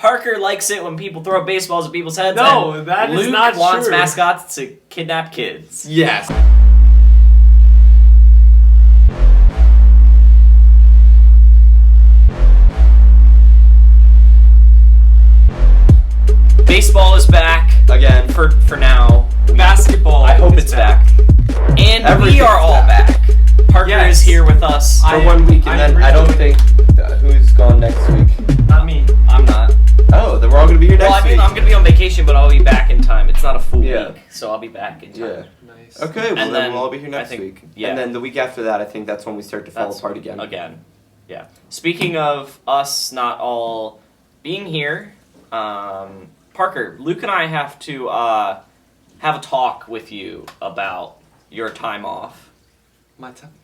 Parker likes it when people throw baseballs at people's heads. No, that is not Luke wants true. mascots to kidnap kids. Yes. Baseball is back Again. for now. Basketball. I hope it's back. And we are all back. Parker is here with us for 1 week, and then I don't think who's gone next week. Not me. I'm not. Oh, then we're all gonna be here next week. I'm gonna be on vacation, but I'll be back in time. It's not a full week, so I'll be back in time. Yeah. Nice. Okay, well And then we'll all be here next week. yeah. And then the week after that, I think that's when we start to fall apart again. Yeah. Speaking of us not all being here, Parker, Luke and I have to have a talk with you about your time off.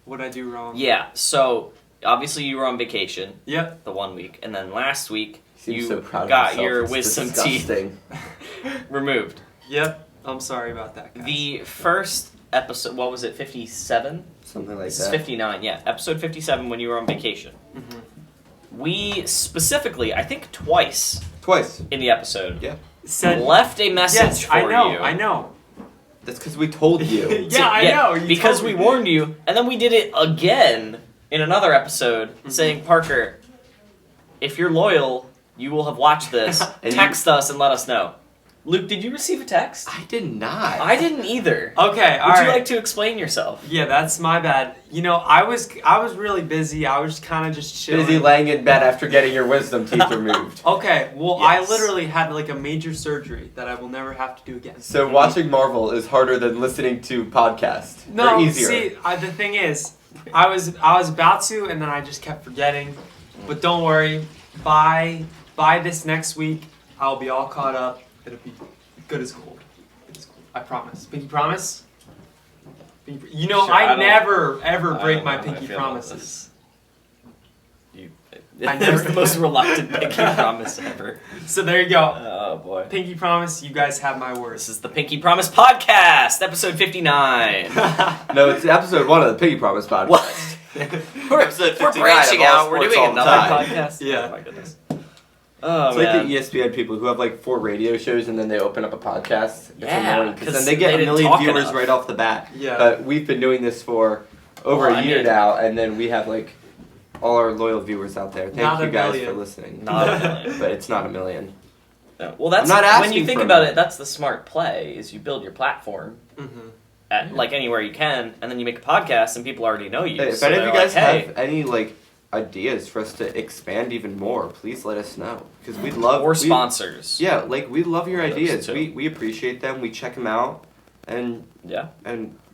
What'd I do wrong? Yeah, so obviously you were on vacation. Yep. The 1 week, and then last week you so proud of got himself. your It's wisdom disgusting. teeth removed. Yep. I'm sorry about that, guys. The first episode, what was it, 57? Something like This that. is 59, yeah. Episode 57 when you were on vacation. Mm-hmm. We specifically, I think twice Twice. in the episode, Said left a message yes. for I know. you. I know. That's because we told you. Yeah, I know. You because told we me. warned you, and then we did it again in another episode, saying, Parker, if you're loyal, you will have watched this. Text us and let us know. Luke, did you receive a text? I did not. I didn't either. Okay, all Would right. you like to explain yourself? Yeah, that's my bad. You know, I was really busy. I was kind of just chilling. Busy laying in bed after getting your wisdom teeth removed. Okay, well, Yes. I literally had like a major surgery that I will never have to do again. So watching Marvel is harder than listening to podcasts. No, They're easier. see, the thing is, I was about to, and then I just kept forgetting. But don't worry, by this next week, I'll be all caught up. It'll be good as gold. Good as gold. I promise. Pinky promise. You know, Sure, I I don't- never ever I break don't my know how I pinky feel about promises. That was the most reluctant pinky promise ever. So there you go. Oh boy. Pinky promise, you guys have my word. This is the Pinky Promise Podcast, episode 59. No, it's episode 1 of the Piggy Promise podcast. What? we're Episode 59 branching of all out. We're sports doing all the another time. podcast. Yeah. Oh my goodness. Oh It's man. like the ESPN people who have like 4 radio shows and then they open up a podcast. It's Yeah, annoying because 'cause then they get they a didn't million talk viewers enough. right off the bat. Yeah. But we've been doing this for over Well, a year I mean- now, and then we have like all our loyal viewers out there. Thank Not you a guys million. for listening. Not a million. But it's not a million. Well, that's I'm not when asking you think for about it. it. That's the smart play: is you build your platform Mm-hmm. at like anywhere you can, and then you make a podcast, and people already know you. Hey, if so any of they're you guys like, hey, have any like ideas for us to expand even more, please let us know because we'd love or sponsors. Yeah, like we love your Those ideas. too. We appreciate them. We check them out, and Yeah.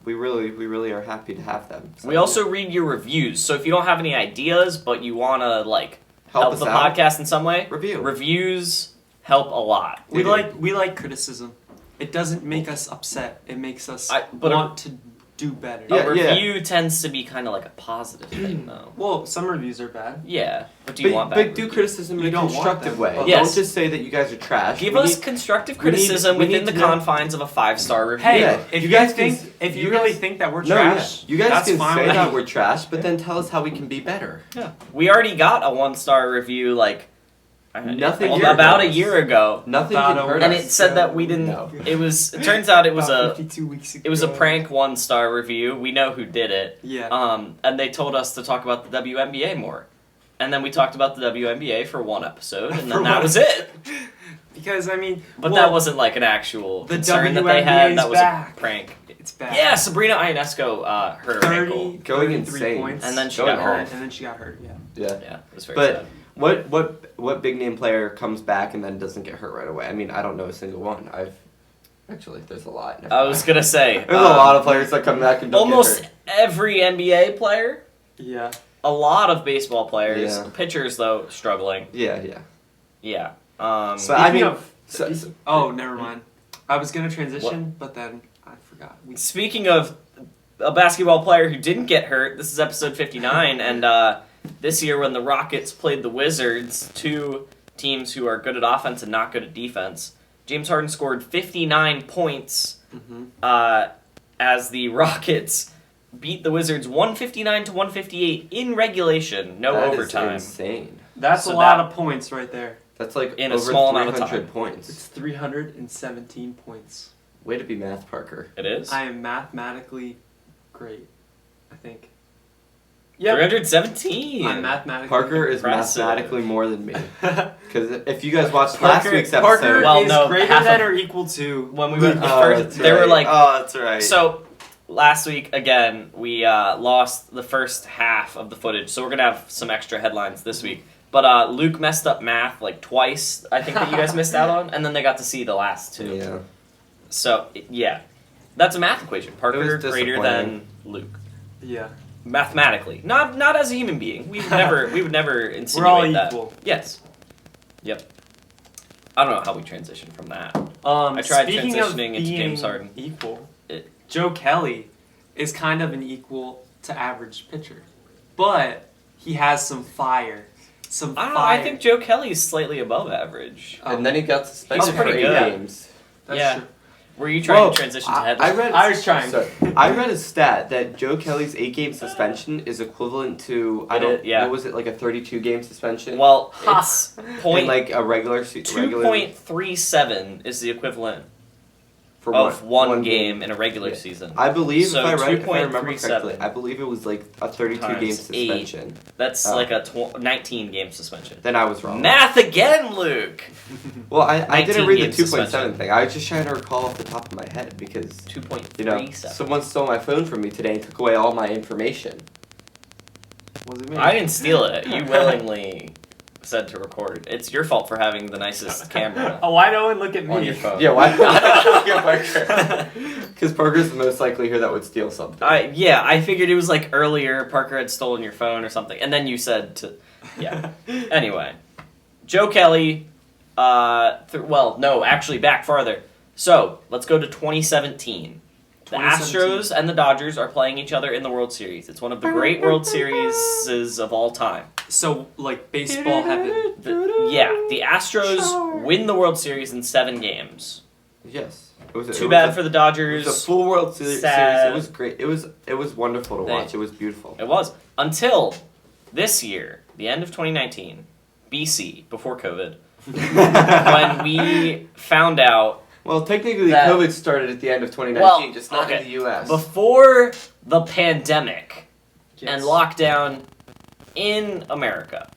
we really are happy to have them. So, We also read your reviews, so if you don't have any ideas, but you want to like help us the out. podcast in some way, Review. Reviews help a lot. We Dude. like criticism. It doesn't make us upset. It makes us but a- want to do better. Yeah, A review tends to be kind of like a positive thing, though. Well, some reviews are bad. Yeah, but do you want that? But do criticism in You a don't want constructive them. way. Well, yes. Don't just say that you guys are trash. Give We us need- constructive we need- criticism we within need the to know- confines of a 5-star review. Hey, Yeah, if you you guys think can- if you you really guys- think that we're No, trash, yeah. You guys that's can fine say with that me. we're trash, but then tell us how we can be better. Yeah. We already got a 1-star review like Nothing about a hurt us. year ago, Nothing About can a hurt week. and us. it said that we didn't. No. It turns out it was About a 52 weeks ago. it was a prank 1-star review. We know who did it. Yeah. And they told us to talk about the WNBA more. And then we talked about the WNBA for one episode, and then For that one- was it. Because I mean, But well, that wasn't like an actual the concern that they WNBA had. is That was back. a prank. it's bad. Yeah, Sabrina Ionesco hurt her ankle. 30, Going 33 insane. points, And then she Going got hurt. off. and then she got hurt. Yeah. Yeah. Yeah, it was very But sad. what big name player comes back and then doesn't get hurt right away? I mean, I don't know a single one. There's a lot. Never I was mind. gonna say There's a lot of players that come back and don't almost get hurt. every NBA player, Yeah. a lot of baseball players, Yeah. pitchers though struggling. Yeah. Yeah. So I mean, Speaking of, oh, never mind. I was gonna transition, but then I forgot. Speaking of a basketball player who didn't get hurt, this is episode 59, and this year when the Rockets played the Wizards, two teams who are good at offense and not good at defense, James Harden scored 59 points as the Rockets beat the Wizards 159-158 in regulation, no that is overtime. insane. That's So a lot that- of points right there. That's like in a over small amount of 300 time. points. It's 317 points. Way to be math, Parker. It is? I am mathematically great, I think. 317. I'm mathematically Parker is Impressive. mathematically more than me. Because if you guys watched Parker- last week's Parker episode... Well, is no, greater half than of- or equal to. When we went the Oh, first, that's they were right. like, Oh, that's right. so last week, again, we lost the first half of the footage, so we're going to have some extra headlines this week. But Luke messed up math like twice, I think, that you guys missed out on, and then they got to see the last two. Yeah. So, yeah. That's a math equation. Parker was greater than Luke. Yeah. Mathematically. Not as a human being. We would never insinuate We're all that. equal. Yes. Yep. I don't know how we transitioned from that. I tried speaking transitioning of into being James Harden. Equal. It- Joe Kelly is kind of an equal to average pitcher, but he has some fire. Some I don't fire. know, I think Joe Kelly is slightly above average. And then he got suspended He's for pretty 8 good. games. That's yeah. true. Were you trying Whoa, to transition to I headlines? read. I was trying. Sorry. I read a stat that Joe Kelly's 8-game suspension is equivalent to Yeah. what was it, like a 32-game suspension? Well, Ha. it's in like a regular 2.37 is the equivalent for of what? one game in a regular Yeah. season. I believe So if I remember 2.37 correctly, I believe it was like a 32-game times eight. suspension. That's Oh. like a 19-game suspension. Then I was wrong. Math again, Luke! Well, I didn't read the 19-game 2.7 suspension. thing. I was just trying to recall off the top of my head because 2.37. someone stole my phone from me today and took away all my information. Was it me? I didn't steal it. You willingly said to record. It's your fault for having the nicest camera Oh, why no one look at me? on your phone. Yeah, why not get Parker? Because Parker's the most likely here that would steal something. I figured it was like earlier Parker had stolen your phone or something, and then you said to, yeah. Anyway, Joe Kelly, actually back farther. So, let's go to 2017. The 2017. Astros and the Dodgers are playing each other in the World Series. It's one of the great World Series of all time. So, like, baseball heaven. The Astros win the World Series in 7 games. Yes. Too bad for the It Dodgers. was a full World Series. Sad. It was great. It was wonderful to watch. It was beautiful. It was. Until this year, the end of 2019, BC, before COVID, when we found out, Well, technically, That- COVID started at the end of 2019, just not okay. in the U.S. before the pandemic Yes. and lockdown in America,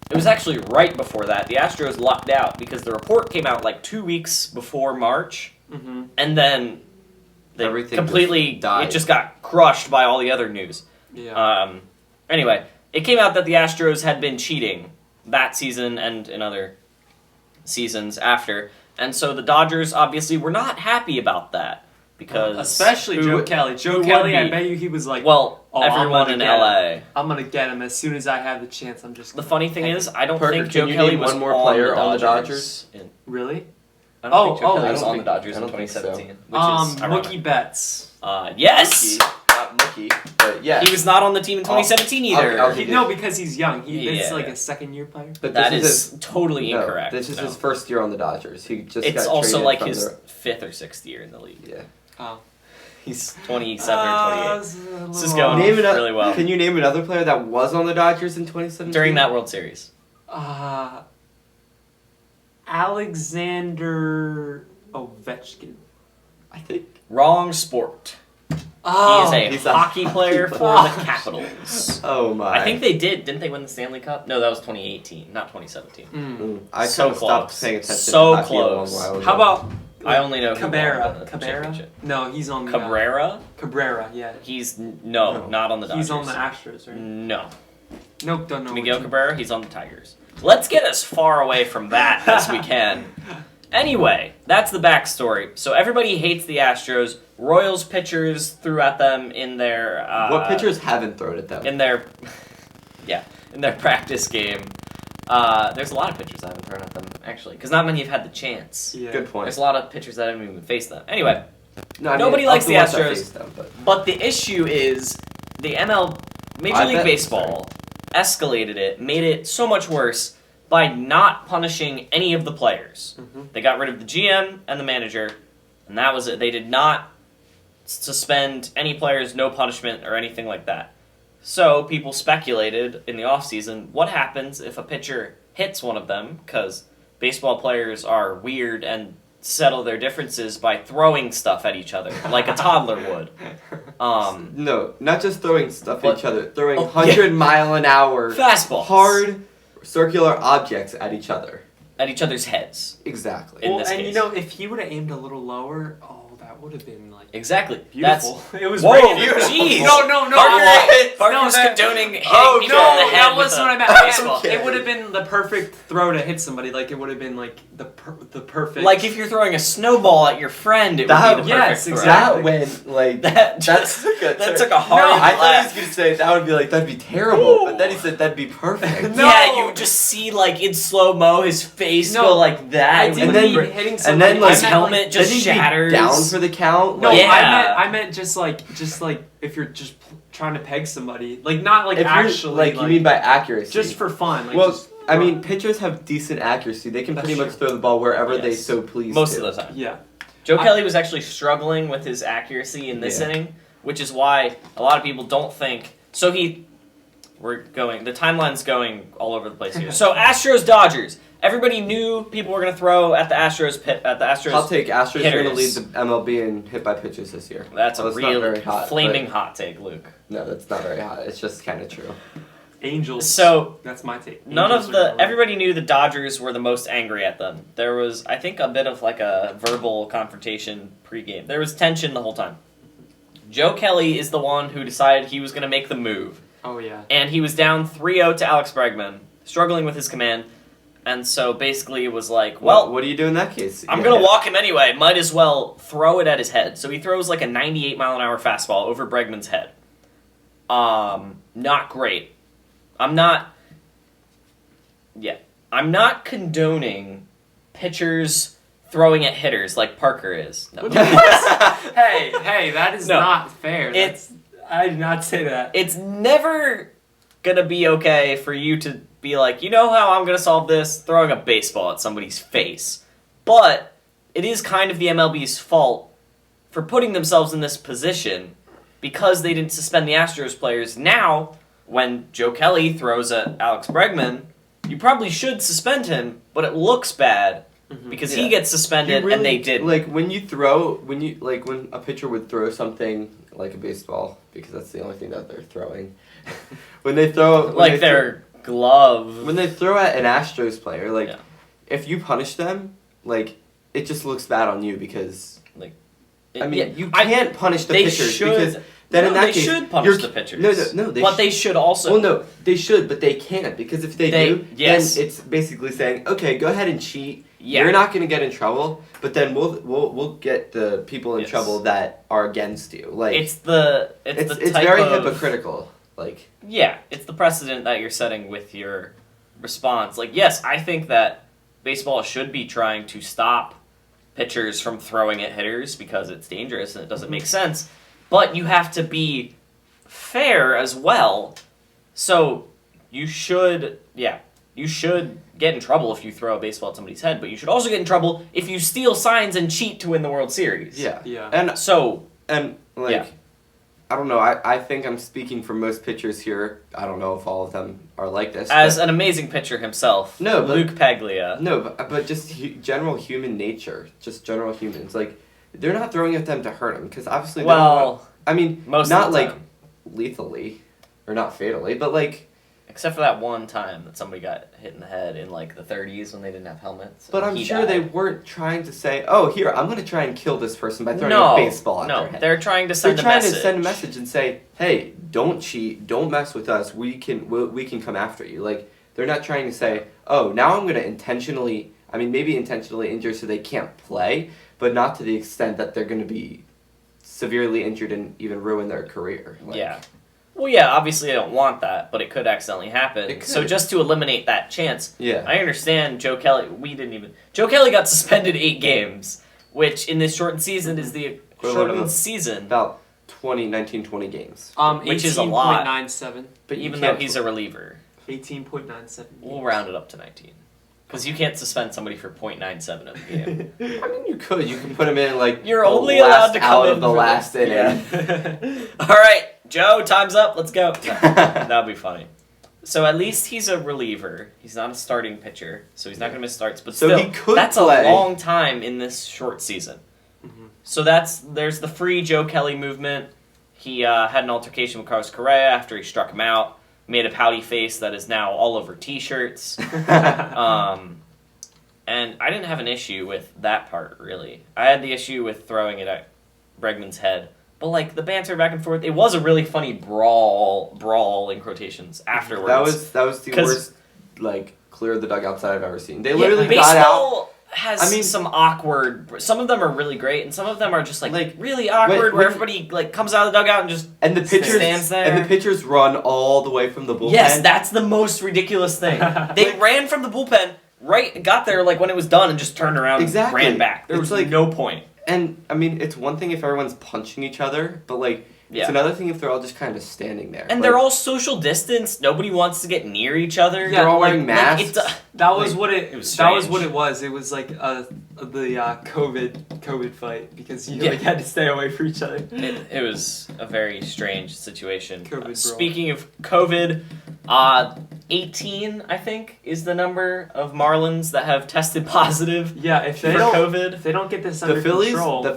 it was actually right before that, the Astros locked out because the report came out like 2 weeks before March, Mm-hmm. and then they Everything completely, just died. it just got crushed by all the other news. Yeah. Anyway, it came out that the Astros had been cheating that season and in other seasons after, and so the Dodgers obviously were not happy about that because Especially who Joe would- Kelly. Joe who would Kelly, be? I bet you he was like, Well, Oh, I'm everyone gonna in get LA. I'm going to get him as soon as I have the chance. I'm just The gonna funny thing pick is, him. I don't Parker, think Joe can you Kelly name was one more player on on the the Dodgers. Really? I don't think Joe Oh, Kelly I was don't on the think- Dodgers I in don't think so. 2017, which is ironic. Mookie Betts. Yes! Mookie, not Mookie, but yeah. He was not on the team in 2017 either. I'll He, give you- no, because he's young. It's Yeah. like a second-year player. But That this is totally no, incorrect. This is No. his first year on the Dodgers. He just It's got also traded like from his the- 5th or 6th year in the league. Yeah. Oh. He's 27 or 28. This is Oh. going Name really well. Can you name another player that was on the Dodgers in 2017? During that World Series. Alexander Ovechkin. I think. Wrong sport. Oh, he is he's a a hockey player for hockey the Capitals. Oh my. I think they didn't they win the Stanley Cup? No, that was 2018, not 2017. I So kind of stopped close. paying attention So to hockey a long close. while ago. How about I only know who won Cabrera? the Cabrera? championship. No, he's on the Cabrera? Cabrera, yeah. He's No. not on the Dodgers. He's on the Astros, right? No. Nope, don't know. Miguel which- Cabrera, he's on the Tigers. Let's get as far away from that as we can. Anyway, that's the backstory. So everybody hates the Astros. Royals pitchers threw at them in their what pitchers haven't thrown at them? in their in their practice game. There's a lot of pitchers that haven't thrown at them actually, because not many have had the chance. Yeah. Good point. There's a lot of pitchers that haven't even faced them. Anyway, No, I mean, nobody of likes the ones that Astros. faced them, but but the issue is the Major I League bet- Baseball escalated it, made it so much worse by not punishing any of the players. Mhm. They got rid of the GM and the manager, and that was it. They did not suspend any players, no punishment or anything like that. So people speculated in the offseason, what happens if a pitcher hits one of them? Because baseball players are weird and settle their differences by throwing stuff at each other, like a toddler would. No, not just throwing stuff What? at each other. Throwing Oh, 100-mile-an-hour Fastballs. hard circular objects at each other. At each other's heads. Exactly. In Well, this and case. you know, if he would have aimed a little lower, that would have been like Exactly. beautiful. It was Whoa, right. jeez. No. Parker's that- condoning hitting Oh, people in the head that with wasn't a what I meant. baseball. Okay. It would have been the perfect throw to hit somebody. Like it would have been like the perfect. Like if you're throwing a snowball at your friend, it would That- be the yes, perfect throw. exactly. That went like That that's that took a hard I thought he was left. gonna say that would be like that'd be terrible, but then he said that'd be perfect. No. Yeah, you just see like in slow mo his face No, go like that, I and didn't then- mean hitting and somebody. then, like, his I meant, helmet just then he'd be shatters. down for the count. No, like, Yeah. I meant just like if you're just trying to peg somebody, like not like if you're- actually like you mean by accuracy. just for fun. Like well, just, I mean, pitchers have decent accuracy. They can That's pretty much true. throw the ball wherever they Yes. so please. Most to. of the time. yeah. Joe I- Kelly was actually struggling with his accuracy in this Yeah. inning, which is why a lot of people don't think. So the timeline's going all over the place here. So Astros Dodgers. Everybody knew people were going to throw at the Astros I'll take Astros are going to lead hitters. the MLB in hit by pitches this year. That's a Well, it's not real very hot, flaming hot take, Luke. No, that's not very hot. It's just kind of true. Angels. So that's my take. none Angels of are the gonna win. everybody knew the Dodgers were the most angry at them. There was, I think, a bit of like a verbal confrontation pregame. There was tension the whole time. Joe Kelly is the one who decided he was going to make the move, Oh yeah. and he was down 3-0 to Alex Bregman, struggling with his command, and so basically it was like, well, what do you do in that case? I'm Yeah. going to walk him anyway. Might as well throw it at his head. So he throws like a 98-mile-an-hour fastball over Bregman's head. Not great. I'm not condoning pitchers throwing at hitters like Parker is. No. hey, that is No. not fair. It's- I did not say that. It's never gonna be okay for you to be like, you know how I'm gonna solve this? Throwing a baseball at somebody's face. But it is kind of the MLB's fault for putting themselves in this position because they didn't suspend the Astros players. Now, when Joe Kelly throws at Alex Bregman, you probably should suspend him, but it looks bad because he Yeah. gets suspended You and they really- didn't. Like when a pitcher would throw something like a baseball, because that's the only thing that they're throwing. when they throw Their glove. when they throw at an Astros player, like Yeah. if you punish them, like it just looks bad on you because you I- can't punish the they pitchers should. because then No, in that they case should punish you're- the pitchers. No, they but sh- they should also. Well, no, they should, but they can't because if they do, yes. then it's basically saying, okay, go ahead and cheat. Yeah. You're not going to get in trouble, but then we'll get the people in Yes. trouble that are against you. Like It's the it's type very of, hypocritical. Like Yeah, it's the precedent that you're setting with your response. Like, yes, I think that baseball should be trying to stop pitchers from throwing at hitters because it's dangerous and it doesn't make sense. But you have to be fair as well. So you should get in trouble if you throw a baseball at somebody's head, but you should also get in trouble if you steal signs and cheat to win the World Series. yeah, Yeah. and So like. Yeah. I don't know. I think I'm speaking for most pitchers here. I don't know if all of them are like this. as but- an amazing pitcher himself, No, but- Luke Paglia. No, but just general human nature, just general humans. Like, they're not throwing at them to hurt them, because obviously they don't want, Well, I mean, most not of the like time. lethally, or not fatally, but like, Except for that one time that somebody got hit in the head in like the 30s when they didn't have helmets. but and I'm he sure they died. weren't trying to say, oh, here, I'm going to try and kill this person by throwing no, a baseball at no, their head. they're trying to They're send a trying message. to send a message and say, hey, don't cheat, don't mess with us, we can come after you. Like, they're not trying to say, oh, now I'm going to maybe intentionally injure so they can't play, but not to the extent that they're going to be severely injured and even ruin their career. Like, Yeah. Well, yeah, obviously I don't want that, but it could accidentally happen. It So could. just to eliminate that chance, Yeah. I understand Joe Kelly. Joe Kelly got suspended 8 games, which in this shortened season is the Equivalent shortened of season. About 20 games. Which is a lot. 18.97. But You even though can't- he's a reliever, 18.97. we'll round it up to 19. Because you can't suspend somebody for .97 of the game. I mean, you could. You can put him in, like, You're the only last allowed to come out in of the for last this. inning. Yeah. All right, Joe, time's up. Let's go. That would be funny. So at least he's a reliever. He's not a starting pitcher, so he's not going to miss starts. But So still, he could that's play. a long time in this short season. Mhm. So there's the free Joe Kelly movement. He had an altercation with Carlos Correa after he struck him out. Made a pouty face that is now all over T-shirts. And I didn't have an issue with that part, really. I had the issue with throwing it at Bregman's head. But, like, the banter back and forth, it was a really funny brawl in quotations afterwards. That was the 'Cause- worst, like, clear of the dugout side I've ever seen. They Yeah, literally got out. baseball has I mean- some awkward... Some of them are really great, and some of them are just, like really when- awkward, where everybody, like, comes out of the dugout and just... And the pitchers stands there. and the pitchers run all the way from the bullpen. Yes, that's the most ridiculous thing. They ran from the bullpen, got there, like, when it was done, and just turned around Exactly. and ran back. There It's was, like- no point. And I mean, it's one thing if everyone's punching each other, but like Yeah. it's another thing if they're all just kind of standing there. And Like, they're all social distance. Nobody wants to get near each other. they're all like- wearing Like, masks. That was Like, what it was That was strange. what it was. It was like the COVID fight because you Yeah. like had to stay away from each other. It was a very strange situation. COVID brawl. Speaking of COVID, 18, I think, is the number of Marlins that have tested positive Yeah, if for they don't COVID. if they don't get this under the Phillies, control,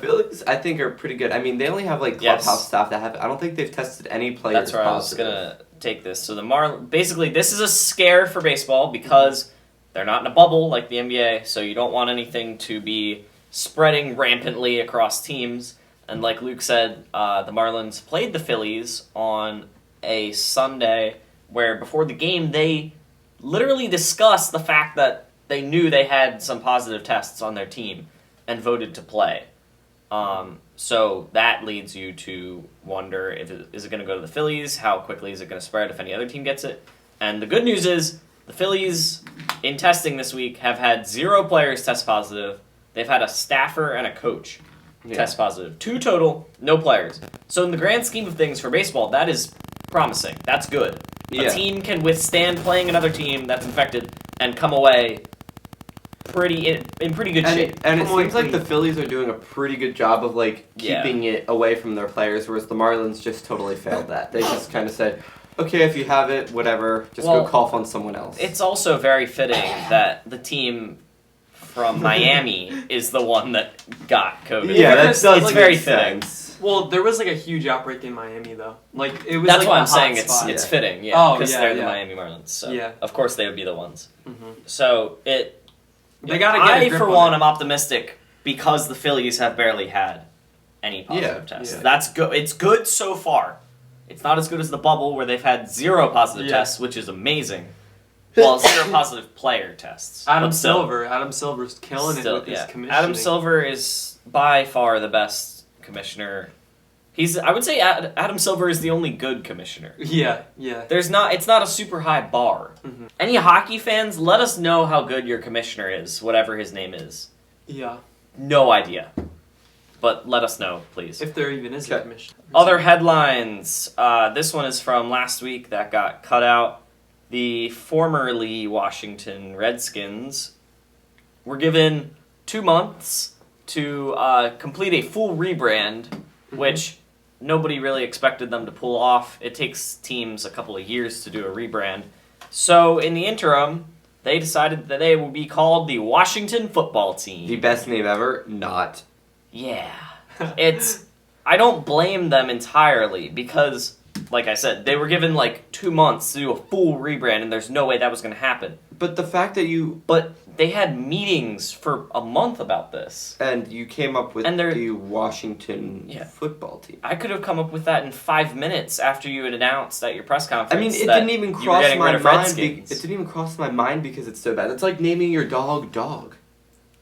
I think are pretty good. I mean, they only have like Yes. clubhouse staff that have. I don't think they've tested any players That's where positive. I was going to take this. So basically, this is a scare for baseball because they're not in a bubble like the NBA, so you don't want anything to be spreading rampantly across teams. And like Luke said, the Marlins played the Phillies on a Sunday where before the game they literally discussed the fact that they knew they had some positive tests on their team and voted to play. So that leads you to wonder is it going to go to the Phillies? How quickly is it going to spread if any other team gets it? And the good news is the Phillies, in testing this week, have had 0 players test positive. They've had a staffer and a coach test positive. 2 total, no players. So in the grand scheme of things for baseball, that is promising. That's good. Yeah. A team can withstand playing another team that's infected and come away in pretty good shape. And it Come away seems like clean. the Phillies are doing a pretty good job of like Yeah. keeping it away from their players, whereas the Marlins just totally failed that. They just kind of said, "Okay, if you have it, whatever, just Well, go cough on someone else." It's also very fitting that the team from Miami is the one that got COVID. yeah, that It's does like make very fitting. sense. well, there was like a huge outbreak in Miami though. Like it was. That's like why the I'm hot saying spot. it's Yeah. fitting, yeah, Oh, because yeah, they're the yeah. Miami Marlins. So Yeah. of course they would be the ones. Mhm. So They gotta get a I grip for on one it. am optimistic because the Phillies have barely had any positive Yeah, tests. yeah. That's good. It's good so far. It's not as good as the bubble where they've had 0 positive Yeah. tests, which is amazing. Well, 0 positive player tests. Adam but still. Silver's killing Still, it with his commissioning. Adam Silver is by far the best commissioner. I would say Adam Silver is the only good commissioner. Yeah. It's not a super high bar. Mhm. Any hockey fans, let us know how good your commissioner is, whatever his name is. Yeah. No idea. But let us know, please. If there even is a Okay. commission. Other headlines. This one is from last week that got cut out. The formerly Washington Redskins were given 2 months to complete a full rebrand, which nobody really expected them to pull off. It takes teams a couple of years to do a rebrand. So in the interim, they decided that they will be called the Washington Football Team. The best name ever, not. Yeah. I don't blame them entirely because, like I said, they were given like 2 months to do a full rebrand and there's no way that was going to happen. But the fact that you But they had meetings for a month about this. came up with And they're- the Washington Yeah. football team. I could have come up with that in 5 minutes after you had announced at your press I conference. mean, it that didn't even you were cross getting my rid of mind. Redskins. It didn't even cross my mind because it's so bad. It's like naming your dog dog.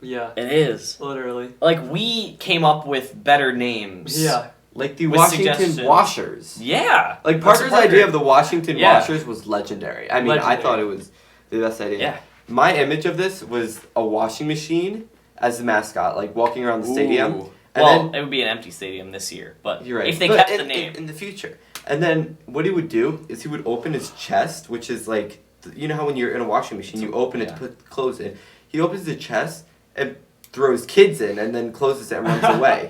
Yeah. It is. Literally. Like, we came up with better names. Yeah. Like the With Washington suggestions. Washers. Yeah. Like That's Parker's Parker. idea of the Washington Yeah. Washers was legendary. I mean, I Legendary. thought it was the best idea. Yeah. My image of this was a washing machine as the mascot, like walking around the stadium. Ooh. And Well, then, it would be an empty stadium this year, but you're right. if they But kept in, the name. in the future. And then what he would do is he would open his chest, which is like, you know how when you're in a washing machine, you open it Yeah. to put clothes in. He opens the chest and throws kids in, and then closes it and runs away.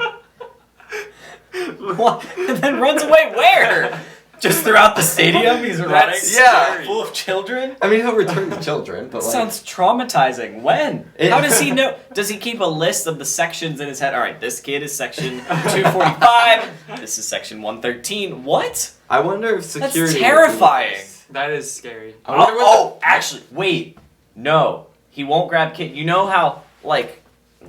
What? And then runs away where? Just throughout the stadium, he's running. Yeah. Full of children. I mean, he'll return the children, but like, Sounds traumatizing. When? How does he know? Does he keep a list of the sections in his head? All right, this kid is section 245. This is section 113. What? I wonder if security. That's terrifying. That is scary. I wonder what Actually, wait. No, he won't grab kid. You know how, like,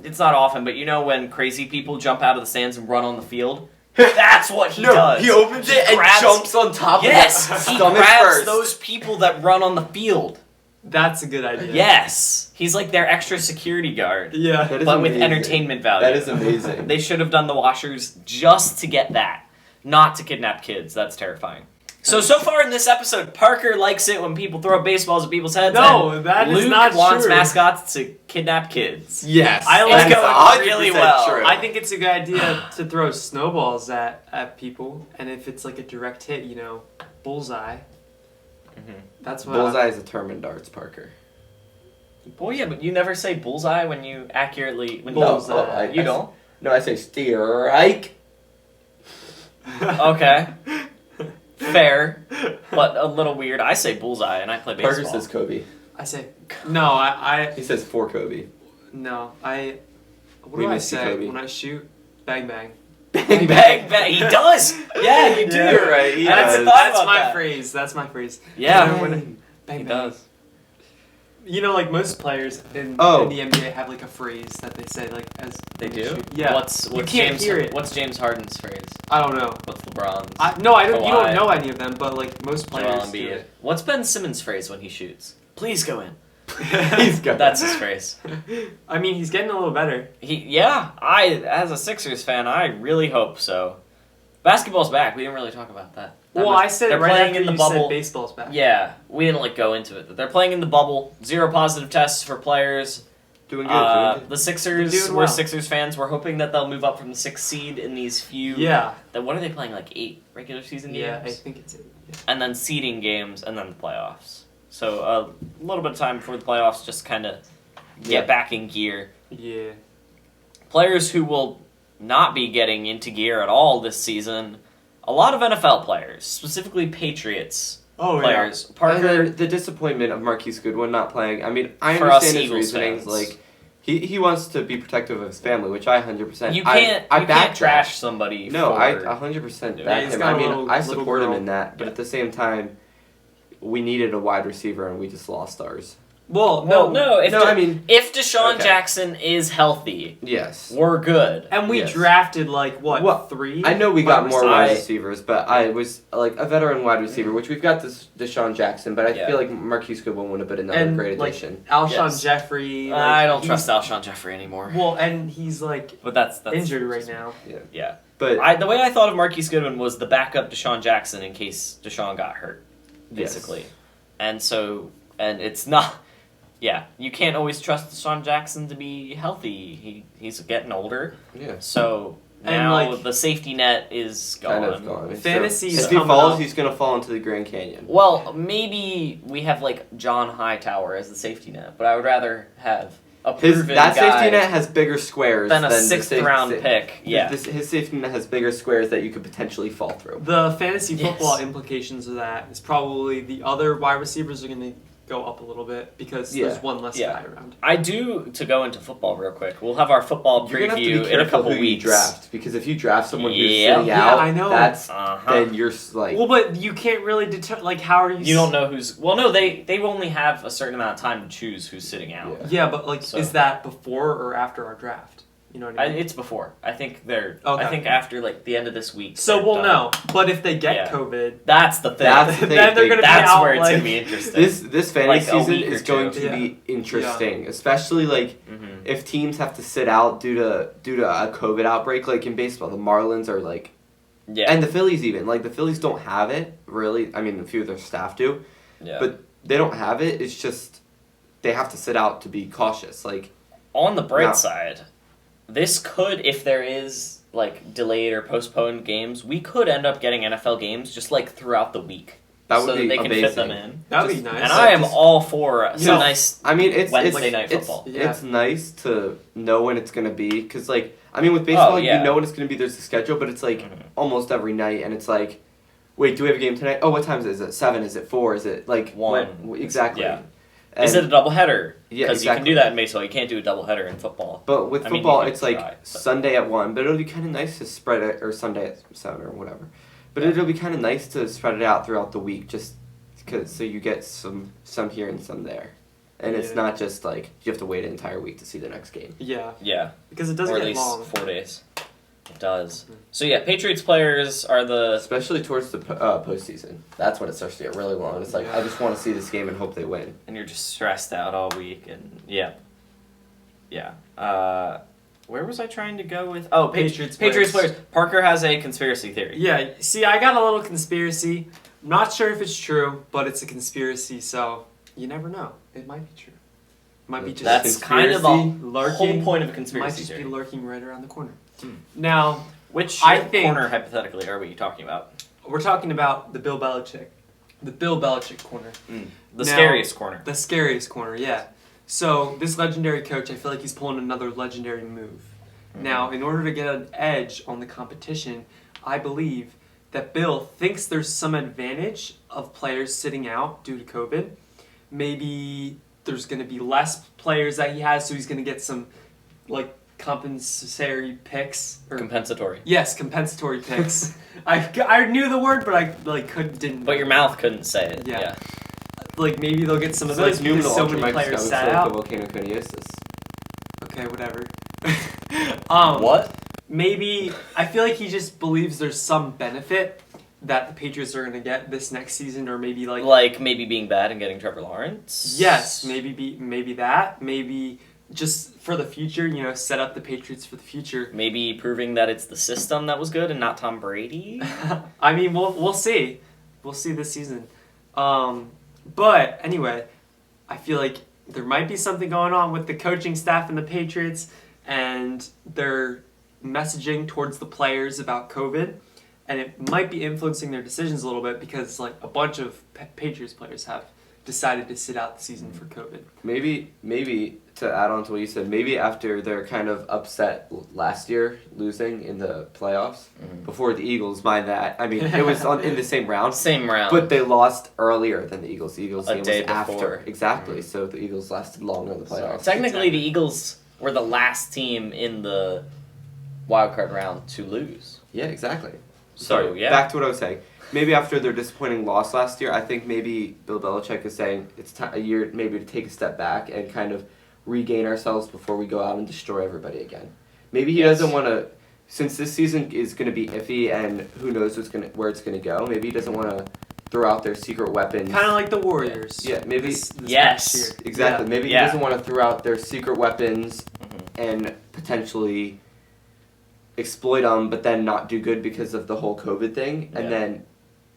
it's not often, but you know when crazy people jump out of the stands and run on the field? That's what he does. He opens it and jumps on top Yes, of it. he Stomach grabs first. those people that run on the field. That's a good idea. Yes, he's like their extra security guard, Yeah. That is but with amazing. entertainment value. That is amazing. They should have done the washers just to get that, not to kidnap kids. That's terrifying. So far in this episode, Parker likes it when people throw baseballs at people's heads. No, and that is Luke not wants true. mascots to kidnap kids. Yes, I It's like going that's really 100% well. True. I think it's a good idea to throw snowballs at people, and if it's like a direct hit, bullseye. That's what. Bullseye is a term in darts, Parker. Well, yeah, but you never say bullseye when you accurately. When Bullseye. you don't. No, I say strike. Okay. Fair, but a little weird. I say bullseye, and I play baseball. Parker says Kobe. I say no. I He says for Kobe. no. I. What We do I miss you, say Kobe. when I shoot? Bang bang. Bang, bang, bang. He does. Yeah, you do. Yeah. You're right. He I hadn't does. thought That's about my that. phrase. That's my phrase. Yeah, When- Bang. Bang he bang. does. Like most players in Oh. the NBA have like a phrase that they say like as They do. shoot. Yeah. What's You can't James? hear it. What's James Harden's phrase? I don't know. What's LeBron's? I don't. You Kawhi. don't know any of them, but like most Joel players do Embiid. it. What's Ben Simmons' phrase when he shoots? Please go in. He's got That's his phrase. I mean, he's getting a little better. As a Sixers fan, I really hope so. Basketball's back. We didn't really talk about that. Well, I said they're it right playing after in the you bubble. said baseball's back. Yeah, we didn't go into it. They're playing in the bubble. 0 positive tests for players. doing good. Doing good. The Sixers, They're doing we're well. Sixers fans. We're hoping that they'll move up from the 6th seed in these few. Yeah. What are they playing? Like 8 regular season games? Yeah, I think it's it. Yeah. And then seeding games, and then the playoffs. So a little bit of time before the playoffs, just kind of get back in gear. Yeah. Players who will not be getting into gear at all this season. A lot of NFL players, specifically Patriots Oh players. And Parker, the disappointment of Marquise Goodwin not playing. I mean, I For us understand his Eagles reasonings. fans. Like, he wants to be protective of his family, which I 100%. you can't I you back can't trash somebody. No, for, I 100% Yeah, back he's him. got I a mean, little- I little support him girl. in that, but Yeah. at the same time, we needed a wide receiver and we just lost ours. Well, no. If No, I mean, if Deshaun Okay. Jackson is healthy, yes. we're good. And we Yes. drafted like what Well, 3? I know we got wide more receivers? wide receivers, but I was like a veteran wide receiver, which we've got this Deshaun Jackson, but I Yeah. feel like Marquise Goodwin would have been another And, great like, addition. Alshon Yes. Jeffrey. Like, I don't he's- trust Alshon Jeffrey anymore. Well, and he's like But that's injured right now. Yeah. But The way I thought of Marquise Goodwin was the backup Deshaun Jackson in case Deshaun got hurt, basically. Yes. And it's not. Yeah, you can't always trust Deshaun Jackson to be healthy. He's getting older, yeah, so And, now like, the safety net is gone. kind of gone. Fantasy's So, if he coming falls, up. he's gonna fall into the Grand Canyon. Well, maybe we have like John Hightower as the safety net, but I would rather have a proven That guy safety net has bigger squares than a the 6th round pick. Yeah, His safety net has bigger squares that you could potentially fall through. The fantasy Yes. football implications of that is probably the other wide receivers are going to go up a little bit because Yeah. there's one less Yeah. guy around. I do. To go into football real quick, we'll have our football You're gonna have to preview be in a careful couple who weeks. you draft, because if you draft someone who's Yeah. sitting Yeah, out, I know. that's Uh-huh. then you're like Well, but you can't really determine. Like, how are you? You don't know who's. Well, no, they only have a certain amount of time to choose who's sitting out. Yeah. Yeah, but like, So- is that before or after our draft? You know what I mean? It's before. I think they're. Okay. I think after like the end of this week. So they're we'll done. know. But if they get Yeah. COVID, That's the thing. That's the thing. then they're gonna be That's out. where it's like, gonna be interesting. this fantasy Like a season week or is going two. to Yeah. be interesting, especially like Mhm. if teams have to sit out due to a COVID outbreak. Like in baseball, the Marlins are like, Yeah. and the Phillies even like the Phillies don't have it really. I mean, a few of their staff do, yeah. but they don't have it. It's just they have to sit out to be cautious. Like On the bright No. side, this could, if there is like delayed or postponed games, we could end up getting NFL games just like throughout the week. that would so be that they can amazing. fit them in. that'd be Just- nice. And I am just- all for some Yeah. nice. I mean, it's Wednesday night it's, football. It's nice to know when it's gonna be, because like I mean with baseball Oh, yeah. you know when it's gonna be. There's a schedule, but it's like Mhm. almost every night, and it's like wait, do we have a game tonight? Oh, what time is it? 7? Is it 4? Is it like 1? Exactly. Yeah. And Is it a doubleheader? Yeah, Because you can do that in baseball. You can't do a doubleheader in football. But with I mean, football, you it's can like try, but- Sunday at 1, but it'll be kind of nice to spread it, or Sunday at 7 or whatever. But it'll be kind of nice to spread it out throughout the week, just because so you get some here and some there, and it's not just like you have to wait an entire week to see the next game. Yeah. Yeah. Because it doesn't Or at get least long. 4 days. It does. So yeah, Patriots players are the... Especially towards the postseason. That's when it starts to get really long. It's like, I just want to see this game and hope they win. And you're just stressed out all week, and yeah. Where was I trying to go with? Oh, Patriots players. Parker has a conspiracy theory. Yeah. See, I got a little conspiracy. I'm not sure if it's true, but it's a conspiracy, so you never know. It might be true. It might be just That's kind of the lurking. whole point of a Might conspiracy just theory. be lurking right around the corner. Hmm. Now, Which I think- corner, hypothetically, are we talking about? we're talking about the Bill Belichick corner. The Now- scariest corner. The scariest corner, yeah. So this legendary coach, I feel like he's pulling another legendary move. Now, in order to get an edge on the competition, I believe that Bill thinks there's some advantage of players sitting out due to COVID. Maybe there's going to be less players that he has, so he's going to get some like compensatory picks. Compensatory. Yes, compensatory picks. I knew the word, but I didn't. But your mouth couldn't say it. Yeah. Yeah. Like maybe they'll get some of It's like those because numinal so many players ultramicroscopic sat out. volcanoconiosis. Okay, whatever. What? Maybe I feel like he just believes there's some benefit that the Patriots are gonna get this next season, or maybe Like maybe being bad and getting Trevor Lawrence? yes, maybe that, maybe just for the future, set up the Patriots for the future. Maybe proving that it's the system that was good and not Tom Brady? I mean, we'll see. We'll see this season. But anyway, I feel like there might be something going on with the coaching staff and the Patriots, and their messaging towards the players about COVID, and it might be influencing their decisions a little bit because like a bunch of Patriots players have decided to sit out the season for COVID. Maybe to add on to what you said, maybe after they're kind of upset last year losing in the playoffs before the Eagles, mind that. I mean, it was in the same round. Same round. But they lost earlier than the Eagles. The Eagles A game day was after. before. Exactly. So the Eagles lasted longer in the playoffs. Technically, the Eagles were the last team in the wild card round to lose. Yeah, exactly. So, yeah. Back to what I was saying. Maybe after their disappointing loss last year, I think maybe Bill Belichick is saying it's a year maybe to take a step back and kind of regain ourselves before we go out and destroy everybody again. Maybe he doesn't want to, since this season is going to be iffy and who knows where it's going to go. Maybe he doesn't want to throw out their secret weapons. Kind of like the Warriors. Yeah, maybe. This Yes. past year. Exactly. Yeah. Maybe he doesn't want to throw out their secret weapons and potentially exploit them, but then not do good because of the whole COVID thing, and then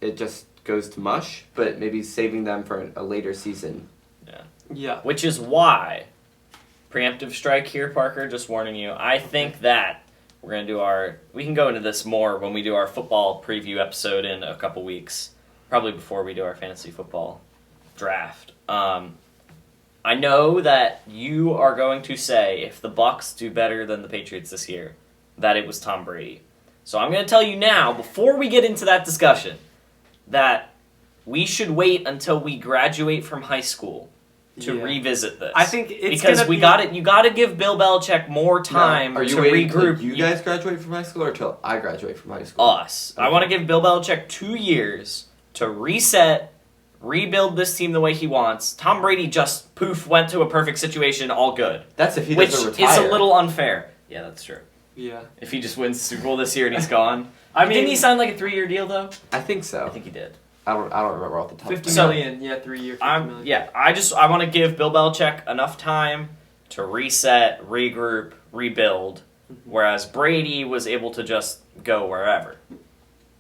it just goes to mush. But maybe saving them for a later season. Yeah. Which is why, preemptive strike here, Parker, just warning you, I think that we're going to do we can go into this more when we do our football preview episode in a couple weeks, probably before we do our fantasy football draft. I know that you are going to say if the Bucs do better than the Patriots this year, that it was Tom Brady. So I'm going to tell you now, before we get into that discussion, that we should wait until we graduate from high school to revisit this. I think it's because gonna you got to give Bill Belichick more time Are you to waiting regroup. till you guys graduate from high school or till I graduate from high school? Us. I want to give Bill Belichick 2 years to reset, rebuild this team the way he wants. Tom Brady just poof went to a perfect situation, all good. That's if he Which doesn't is retire. a little unfair. Yeah, that's true. Yeah. If he just wins the Super Bowl this year and he's gone. I mean, Didn't he sign like a 3-year deal though? I think so. I think he did. I don't remember off the top. 50 of my head. million, yeah, 3 year, 50 million. I want to give Bill Belichick enough time to reset, regroup, rebuild, whereas Brady was able to just go wherever.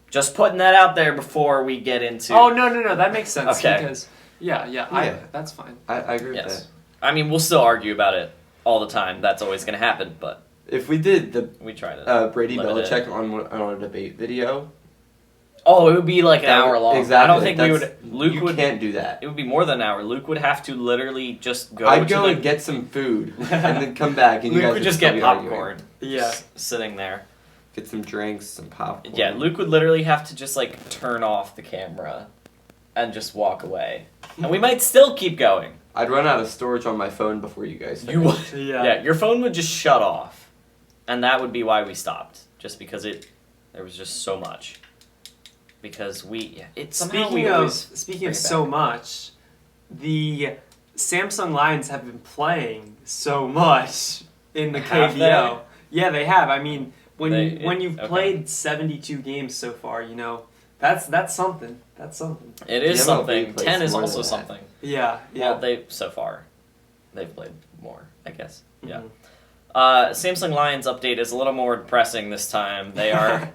Just putting that out there before we get into. Oh no, that makes sense. Okay. Because that's fine. I agree with Yes. that. I mean, we'll still argue about it all the time. That's always going to happen, but If we did the we try to. Brady limit Belichick on a debate video, Oh, it would be like an hour long. Exactly. I don't think we would. Luke you would. can't do that. It would be more than an hour. Luke would have to literally just go. I'd to go the, and get some food and then come back and you Luke guys would just still get be arguing. popcorn. Yeah. Sitting there. get some drinks, some popcorn. Yeah, Luke would literally have to just like turn off the camera and just walk away. And we might still keep going. I'd run out of storage on my phone before you guys You finished. would. Yeah. Yeah, your phone would just shut off. And that would be why we stopped. Just because there was just so much. Because Speaking of so much, the Samsung Lions have been playing so much in the Have KBO. they? Yeah, they have. I mean, when you've okay. played 72 games so far, you know, that's something. That's something. It is The MLB something. plays 10 is more also than that. something. Yeah, Well, yeah. they've played more, I guess. Yeah. Mhm. Samsung Lions update is a little more depressing this time. They are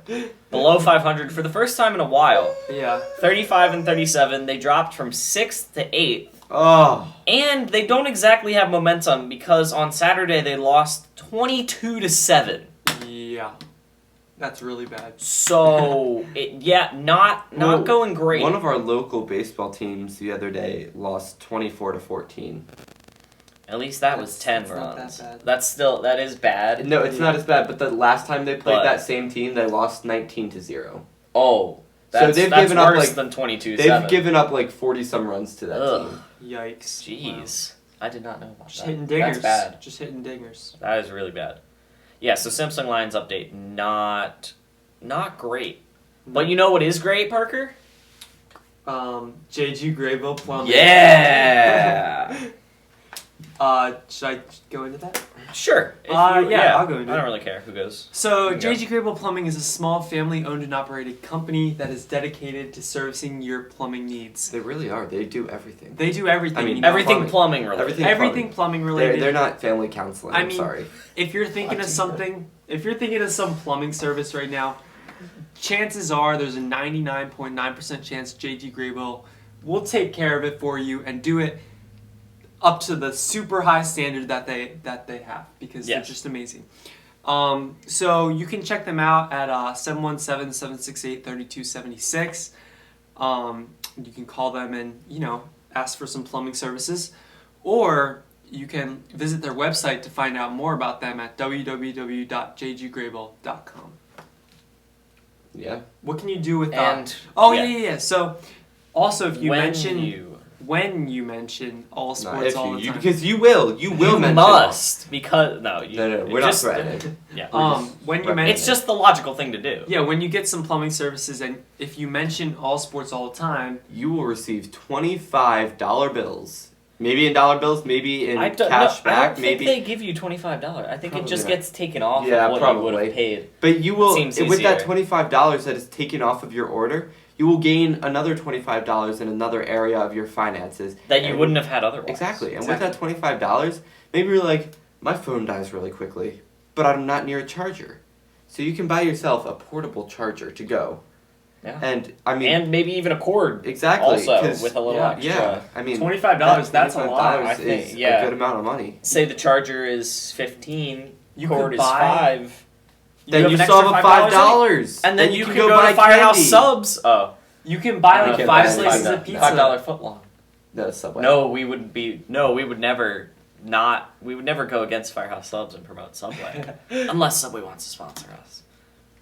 below 500 for the first time in a while. Yeah. 35 and 37. They dropped from 6th to 8th. Oh, And they don't exactly have momentum because on Saturday they lost 22-7. Yeah. That's really bad. So, not Well, going great. one of our local baseball teams the other day lost 24-14. At least that was 10 That's not runs. that bad. That is bad. No, it's not as bad. But the last time they played But- that same team, they lost 19-0. Oh, that's they've that's given up, worse like- than 22-7. They've given up like 40 some runs to that Ugh. team. Yikes. Jeez. I did not know about Just that. hitting dingers. That's bad. Just hitting dingers. That is really bad. Yeah, so Samsung Lions update, not great. But you know what is great, Parker? JG Graybill Plumbing. Yeah! Should I go into that? Sure. If Yeah, I'll go into I don't it. really care who goes. So, Yeah. JG Graybill Plumbing is a small family-owned and operated company that is dedicated to servicing your plumbing needs. They really are. They do everything. They do everything. I mean, you know, Everything plumbing. plumbing related. Everything plumbing related. They're not family counseling. I I'm mean- sorry. If you're thinking of something, if you're thinking of some plumbing service right now, chances are there's a 99.9% chance JG Graybill will take care of it for you and do it up to the super high standard that they have because they're Yes. just amazing. So you can check them out at 717-768-3276. You can call them and ask for some plumbing services, or you can visit their website to find out more about them at www.jggraybill.com. Yeah. What can you do with And yeah. So also if you when you mention all Not sports if all the time. because you will mention must because no, we're not threatening. Yeah. When you Right. mention It's just the logical thing to do. yeah, when you get some plumbing services and if you mention all sports all the time, You will receive $25 bills. Maybe in dollar bills, maybe in I don't cash know, I back, don't maybe. think they give you $25. I think Probably it just not. gets taken off Yeah, of what you would probably. have paid. But you will, Seems with that easier. $25 that is taken off of your order, you will gain another $25 in another area of your finances. That you And- wouldn't have had otherwise. Exactly. And with that $25, maybe you're like, my phone dies really quickly, but I'm not near a charger. So you can buy yourself a portable charger to go. Yeah. And, I mean, And maybe even a cord exactly. also 'cause- with a little yeah, extra. Yeah, I mean, $25, that's a lot, I think, is yeah. a good amount of money. Say the charger is 15, You cord could is buy- 5. Then have you an still have extra a $5. And then you can go buy to Firehouse candy. Subs. Oh. you can buy You like can 5 buy slices $5 of pizza. $5 footlong. No, Subway. No, we would never go against Firehouse Subs and promote Subway. Unless Subway wants to sponsor us.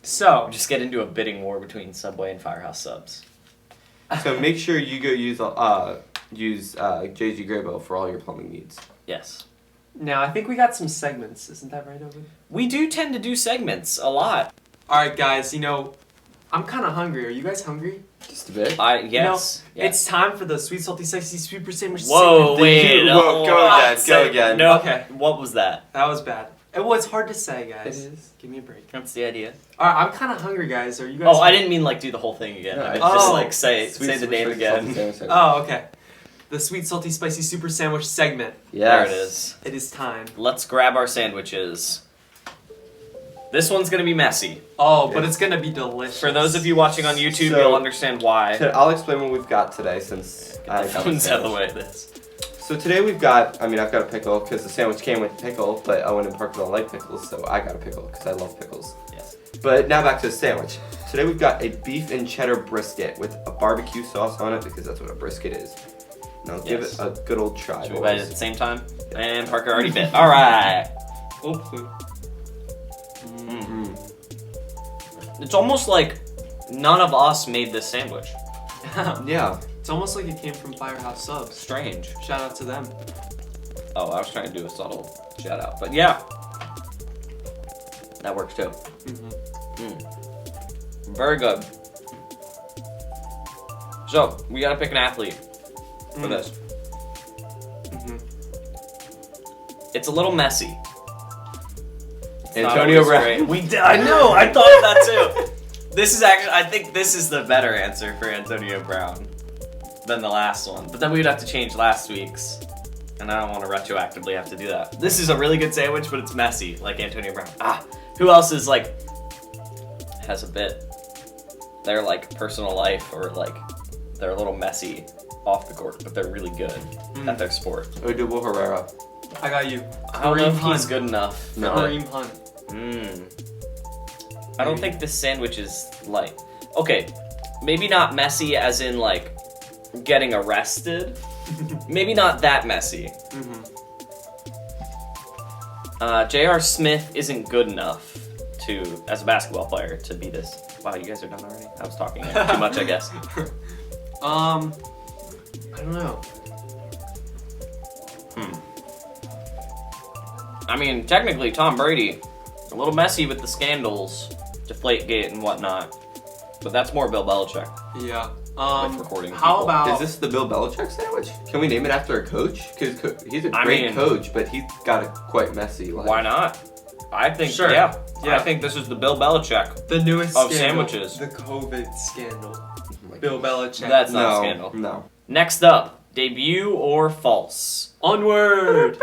So, We'll just get into a bidding war between Subway and Firehouse Subs. So make sure you go use JG Graybill for all your plumbing needs. Yes. now I think we got some segments. Isn't that right, Owen? We do tend to do segments a lot. All right, guys. I'm kind of hungry. Are you guys hungry? Just a bit. Yes. It's time for the sweet, salty, sexy, super sandwich. Whoa, segment. wait. Whoa, go again. No, Okay. What was that? That was bad. Well, it's hard to say, guys. It is. Give me a break. That's the idea. All right, I'm kind of hungry, guys. Are you guys? Oh, I didn't mean like do the whole thing again. I meant Oh. just like say Sweet, the name sweet, again. salty sandwich. Oh, okay. The sweet, salty, spicy, super sandwich segment. Yes. There it is. It is time. Let's grab our sandwiches. This one's gonna be messy. Oh, but it's gonna be delicious. For those of you watching on YouTube, So- you'll understand why. I'll explain what we've got today since I The got phone's out of the way of this. So today I've got a pickle because the sandwich came with pickle, but Owen and Parker don't like pickles, so I got a pickle because I love pickles. Yes. But now back to the sandwich. Today we've got a beef and cheddar brisket with a barbecue sauce on it because that's what a brisket is. Now give Yes. it a good old try. Should we bite it at the same time? And Parker already bit. Alright. Oh. It's almost like none of us made this sandwich. Yeah. It's almost like it came from Firehouse Subs. Strange. Shout out to them. Oh, I was trying to do a subtle shout out, but yeah, that works too. Very good. So we gotta pick an athlete for this. It's a little messy. It's not Antonio always Brown. great. I know. I thought of that too. This is actually. I think this is the better answer for Antonio Brown than the last one. But then we'd have to change last week's, and I don't want to retroactively have to do that. This is a really good sandwich, but it's messy, like Antonio Brown. Who else is like has a bit? Their like personal life or like they're a little messy off the court, but they're really good at their sport. Odubel Herrera. I got you. I don't know if Kareem he's Hunt. good enough. No. Kareem Hunt. I don't think this sandwich is like okay, maybe not messy as in like getting arrested. Maybe not that messy. J.R. Smith isn't good enough to as a basketball player to be this. Wow, you guys are done already. I was talking too much, I guess. I don't know. I mean, technically, Tom Brady, a little messy with the scandals, Deflategate and whatnot, but that's more Bill Belichick. Yeah. With recording How people. about Is this the Bill Belichick sandwich? Can we name it after a coach? Because he's a I great mean- coach, but he's got a quite messy life. Why not? I think, Sure. yeah. Yeah. I think this is the Bill Belichick. the newest Of scandal, sandwiches. The COVID scandal. Oh my Bill God. Belichick. That's No, not a scandal. no. Next up, debut or false? Onward.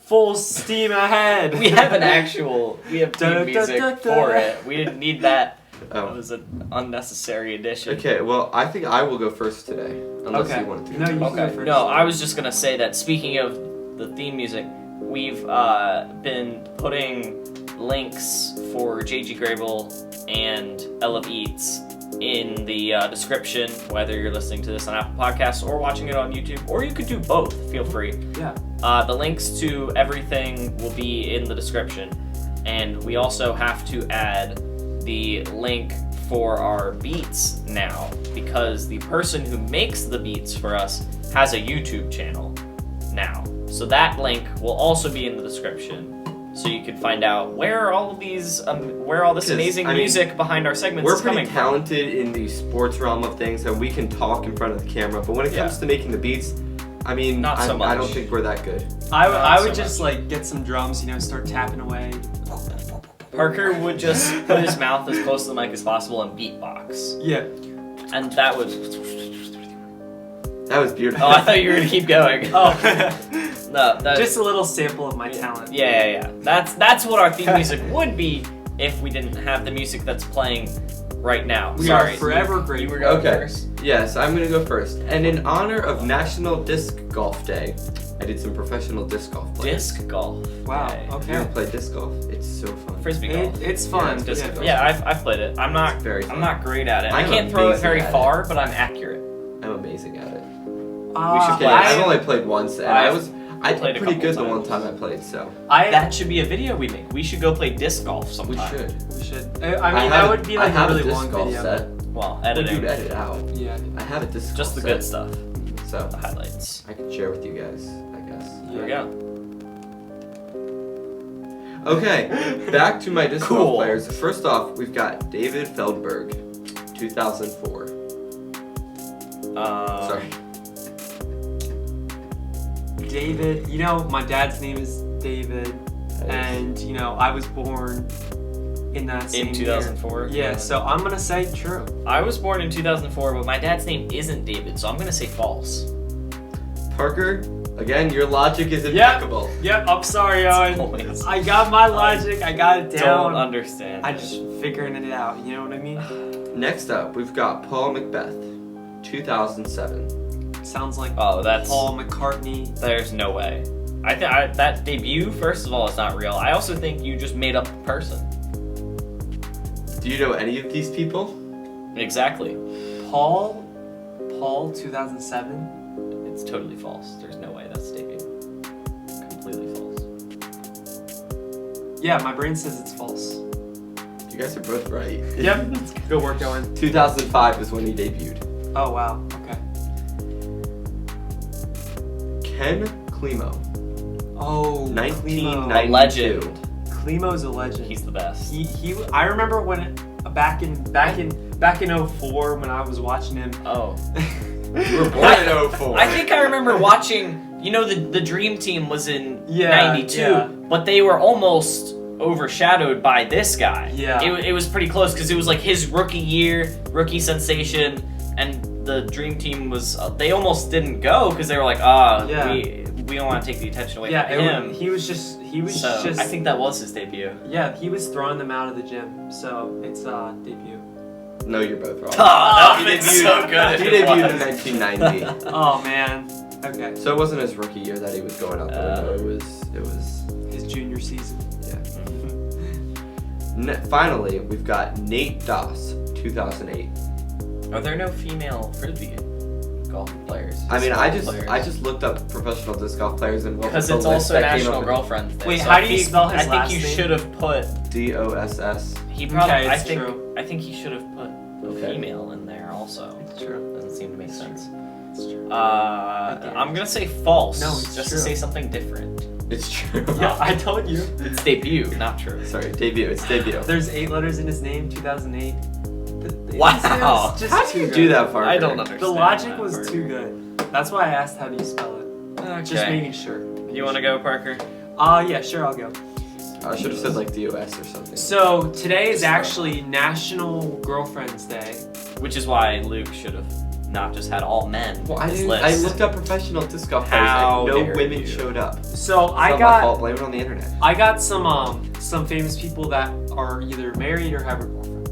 Full steam ahead. We have theme Da, music da, da, for da. it. We didn't need that. That Oh. was an unnecessary addition. Okay, well, I think I will go first today, unless Okay. you want to. No, you can go Okay. first. No, I was just gonna say that speaking of the theme music, we've been putting links for JG Grable and Ella Eats in the description, whether you're listening to this on Apple Podcasts or watching it on YouTube, or you could do both. Feel free. Yeah. The links to everything will be in the description, and we also have to add the link for our beats now, because the person who makes the beats for us has a YouTube channel now. So that link will also be in the description, so you can find out where all of these, where all this Because, amazing I mean, music behind our segments We're is coming pretty talented in the sports realm of things, and we can talk in front of the camera. But when it comes Yeah. to making the beats, I mean, Not so I don't much. think we're that good. I would so just like get some drums, start tapping away. from. Parker would just put his mouth as close to the mic as possible and beatbox, Yeah. and that would. That was beautiful. Oh, I thought you were gonna keep going. Oh. No, that, Just a little sample of my talent. Yeah. That's what our theme music would be if we didn't have the music that's playing right now. We Sorry. are forever You were grateful. going Okay. first. Yes, I'm gonna go first. And in honor of National Disc Golf Day, I did some professional disc golf play. Disc golf. Wow. Yay. You Okay. ever play disc golf? It's so fun. Frisbee golf. It's fun. it's Disc yeah. golf. Yeah, I've played it. I'm not Very fun. I'm not great at it. I I'm can't throw it amazing very at far, but I'm accurate. I'm amazing at it. We should Okay, play. I've only played once, and I played did a pretty couple good the one times. time I played. So That should be a video we make. We should go play disc golf we sometime. should. We should. I mean, have that a- would be I like have a really disc long golf video. set. Well, But editing. you'd edit out. Yeah. I have a disc Just the golf good set, stuff. so The highlights. I can share with you guys, I guess. Here we go. Okay, back to my disc Cool. golf players. First off, we've got David Feldberg, 2004. Sorry. David. My dad's name is David, and I was born in that same In 2004. year. Yeah. So I'm gonna say true. I was born in 2004, but my dad's name isn't David, so I'm gonna say false. Parker, again, your logic is impeccable. Yep. I'm sorry, Owen. Always. I got my logic. I got it down. Don't understand. I just figuring it out. You know what I mean? Next up, we've got Paul Macbeth, 2007. Sounds like Oh, that's. Paul McCartney. There's no way. That debut, first of all, is not real. I also think you just made up a person. Do you know any of these people? Exactly. Paul 2007. It's totally false. There's no way that's debut. Completely false. Yeah, my brain says it's false. Do You guys are both right. Yep. Good work, Owen. 2005 is when he debuted. Oh wow. Okay. Ken Klimo. Oh, 1992. A legend. Klimo's a legend. He's the best. He. I remember when back in 04 when I was watching him. Oh. You were born in 04. I think I remember watching. You know, the Dream Team was in Yeah, 92, yeah. but they were almost overshadowed by this guy. Yeah. It was pretty close because it was like his rookie year, rookie sensation, and the Dream Team was. They almost didn't go because they were like, Yeah. we don't want to take the attention away Yeah, from him. he was just. I think that was his debut. Yeah, he was throwing them out of the gym. So it's debut. No, you're both wrong. Oh, that He would be debuted- so good. He if it debuted in was. 1990. Oh man. Okay. So it wasn't his rookie year that he was going out there. No, it was. His junior season. Finally, we've got Nate Doss, 2008. Are there no female frisbee golf players? I mean, Disc I golf just players? looked up professional disc golf players and what Because was it's the list also that came National up with Girlfriend's Day. Wait, so how I do you think- spell his I think last you name? should have put. DOSS. He probably. Okay, I it's think. true. I think he should have put a Okay. female in there also. It's true. Doesn't seem to make It's sense. It's true. I'm gonna say false. No, it's just true. to say something different. It's true. Yeah, I told you. It's debut, not true. Sorry, debut. It's debut. There's 8 letters in his name. 2008. Wow. Just How do too you good. do that, Parker? I don't understand. The logic that was part. too good. That's why I asked how do you spell it. Okay. Just making sure. You want to go, Parker? Yeah, sure, I'll go. I should have said like DOS or something. So today is actually National Girlfriend's Day. Which is why Luke should have not just had all men Well, on I his didn't. list. I looked up professional disc golf players How and no dare women you. showed up. It's So I not my fault. got Blame it on the internet. some famous people that are either married or have a girlfriend.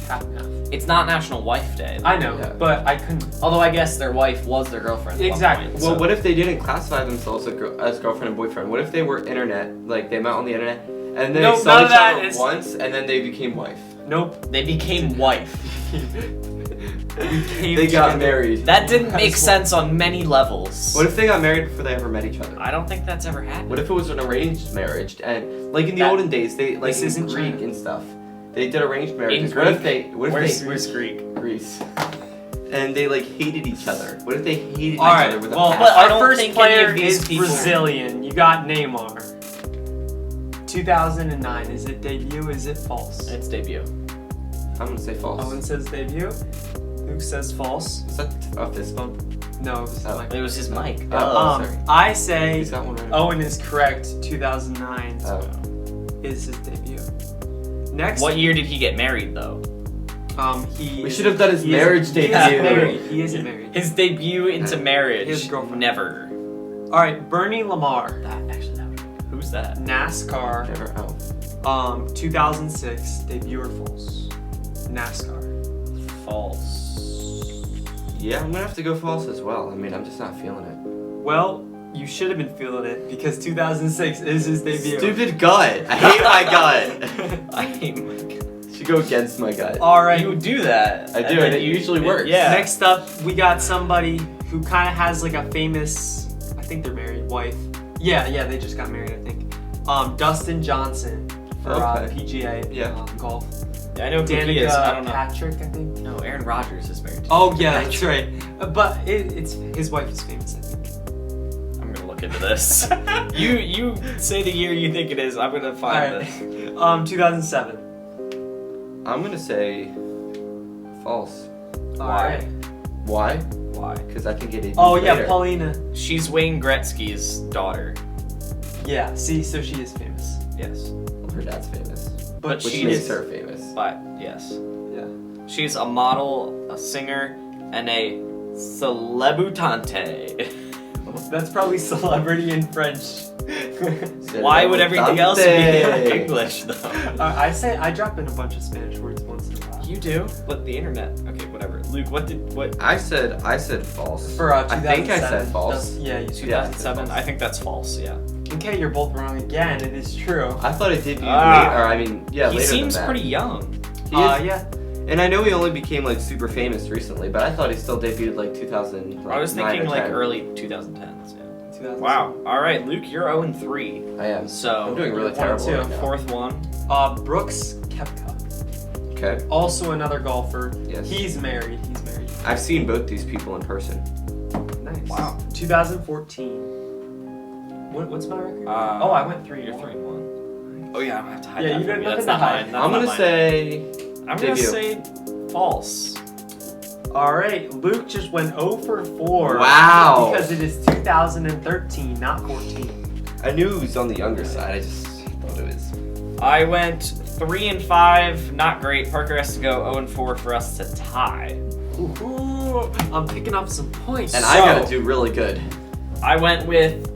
Half and half. It's not National Wife Day. I know, Yeah. but I couldn't. Although I guess their wife was their girlfriend. At one Exactly. point, Well, so- what if they didn't classify themselves as girlfriend and boyfriend? What if they were internet, like they met on the internet, and then Nope, they saw none of each that other is- once, and then they became wife? Nope. They became wife. They got married. That didn't make That's sense on many levels. What if they got married before they ever met each other? I don't think that's ever happened. What if it was an arranged marriage and like in the That- olden days they like This in isn't Greek true. and stuff they did arranged marriages. In What if Greek? they? What if Where's they? Greek? Greece. And they like hated each other. What if they hated each All right. other with Well, a But I our don't first think player any of these is people- Brazilian. You got Neymar. 2009. Is it debut? Is it false? It's debut. I'm gonna say false. Owen says debut. Luke says false. Is that a fist bump? No, it was Oh. like. It was his mic. Oh, sorry. I say He's got one right. Owen is correct. 2009 Oh. is his debut. Next, What year did he get married though? he. We is- should have done his he marriage is, debut. He isn't married. He isn't married. His debut into marriage. His girlfriend. Never. All right, Bernie Lamar, Who's that? NASCAR, Never. Oh. 2006, debut or false? NASCAR. False. Yeah, I'm gonna have to go false as well. I mean, I'm just not feeling it. Well, you should have been feeling it because 2006 is his debut. Stupid gut. I hate my gut. I hate my God. Should go against my gut. All right. You do that. I do, and it usually works. Yeah. Next up, we got somebody who kind of has like a famous, I think they're married, wife. Yeah, they just got married, I think. Dustin Johnson for Okay. PGA Yeah. Golf. I know who he is. I don't know. Patrick, I think. No, Aaron Rodgers is married. Oh yeah, that's right. But it's his wife is famous, I think. I'm gonna look into this. you say the year you think it is. I'm gonna find All this. right. 2007. I'm gonna say false. All Why? right. Why? Why? Because I think it is. Oh yeah, later. Paulina. She's Wayne Gretzky's daughter. Yeah. See, so she is famous. Yes. Her dad's famous, But which she makes is. her famous. But yes. Yeah. She's a model, a singer, and a celebutante. That's probably celebrity in French. Why would everything else be Celebutante. English though? I drop in a bunch of Spanish words once in a while. You do, but the internet. Okay, whatever. Luke, what? I said false. For 2007. I think I said false. Yeah, you 2007. false. I think that's false. Yeah. Okay, you're both wrong again. It is true. I thought it debuted Ah. later. I mean, yeah, He later seems than that. pretty young. He is, Yeah. and I know he only became like super famous recently, but I thought he still debuted like 2000. I was 9 thinking or like 10. early 2010s. Yeah. 2007. Wow. All right, Luke, you're 0-3. I am. So I'm doing really One, terrible two. right now. fourth one. Brooks Koepka. Okay. Also another golfer. Yes. He's married. I've seen both these people in person. Nice. Wow. 2014. What's my record? I went 3. You're 3-1. Oh yeah, I'm gonna have to hide Yeah, that you from got you. That's nothing not to hide. mine. That's I'm not gonna mine. say. I'm gonna debut. say false. All right, Luke just went 0 for 4. Wow. Because it is 2013, not 14. I knew it was on the younger side. I just thought it was. I went 3-5. Not great. Parker has to go 0-4 for us to tie. Ooh, I'm picking up some points. And I gotta do really good. I went with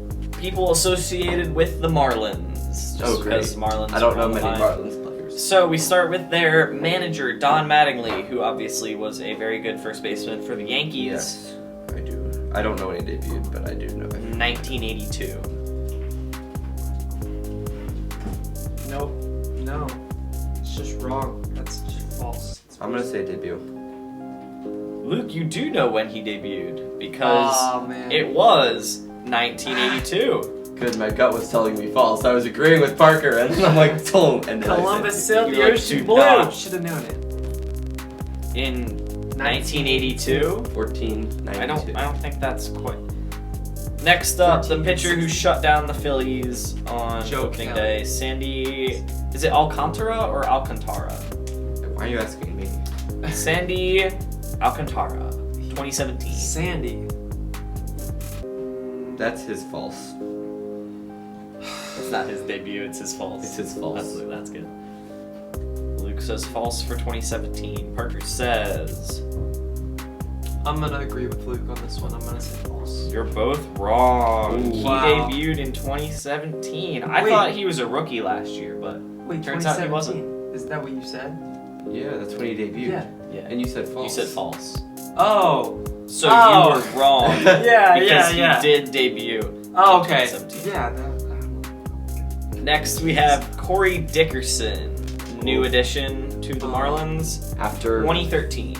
people associated with the Marlins. Just Oh, great. because Marlins. I don't are know on the many line. Marlins players. So we start with their manager, Don Mattingly, who obviously was a very good first baseman for the Yankees. Yes, I do. I don't know any debuted, but I do know. 1982. Nope. No. It's just wrong. That's just false. I'm gonna say debut. Luke, you do know when he debuted because Oh, man. it was 1982. Good, my gut was telling me false. I was agreeing with Parker, and then I'm like, don't. And then I Columbus said, sailed the You like ocean to blue. not. Should have known it. In 1982. 1492. I don't think that's quite. Next up, the pitcher who shut down the Phillies on Joe opening Kelly. day, Sandy. Is it Alcantara or Alcantara? Why are you asking me? Sandy Alcantara, 2017. Sandy. That's his false. It's not his debut, it's his false. It's his false. That's good. Luke says false for 2017. Parker says I'm gonna agree with Luke on this one. I'm gonna say false. you're both wrong. Ooh. He Wow. debuted in 2017. I Wait. thought he was a rookie last year, but Wait, Turns out he 2017. Is that what you said? Yeah, that's when he debuted. Yeah. yeah. And you said false. You said false. Oh. So Oh. you were wrong. Yeah, because yeah. he did debut. Oh, in okay. 2017. Yeah. Next we have Corey Dickerson, new addition to the Marlins, After. 2013.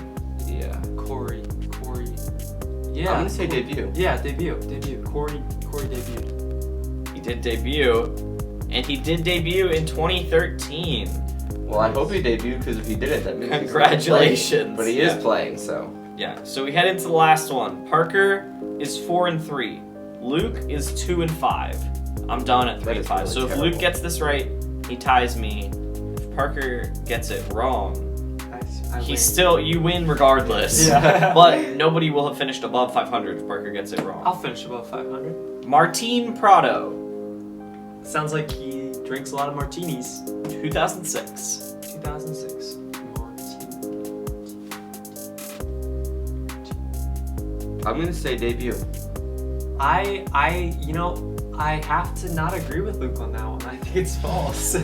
Yeah. Corey. I'm Yeah. gonna say debut. Yeah, debut. Corey debuted. He did debut, and he did debut in 2013. Well, I hope he debuted because if he didn't, that means he's not Congratulations. playing. But he is playing, so. Yeah, so we head into the last one. Parker is 4-3. Luke is 2-5. I'm done at 3 That and is 5. really So if terrible. Luke gets this right, he ties me. If Parker gets it wrong, you win regardless. Yeah. But nobody will have finished above 500 if Parker gets it wrong. I'll finish above 500. Martin Prado, Sounds like he drinks a lot of martinis. 2006. 2006. I'm gonna say debut. I have to not agree with Luke on that one. I think it's false.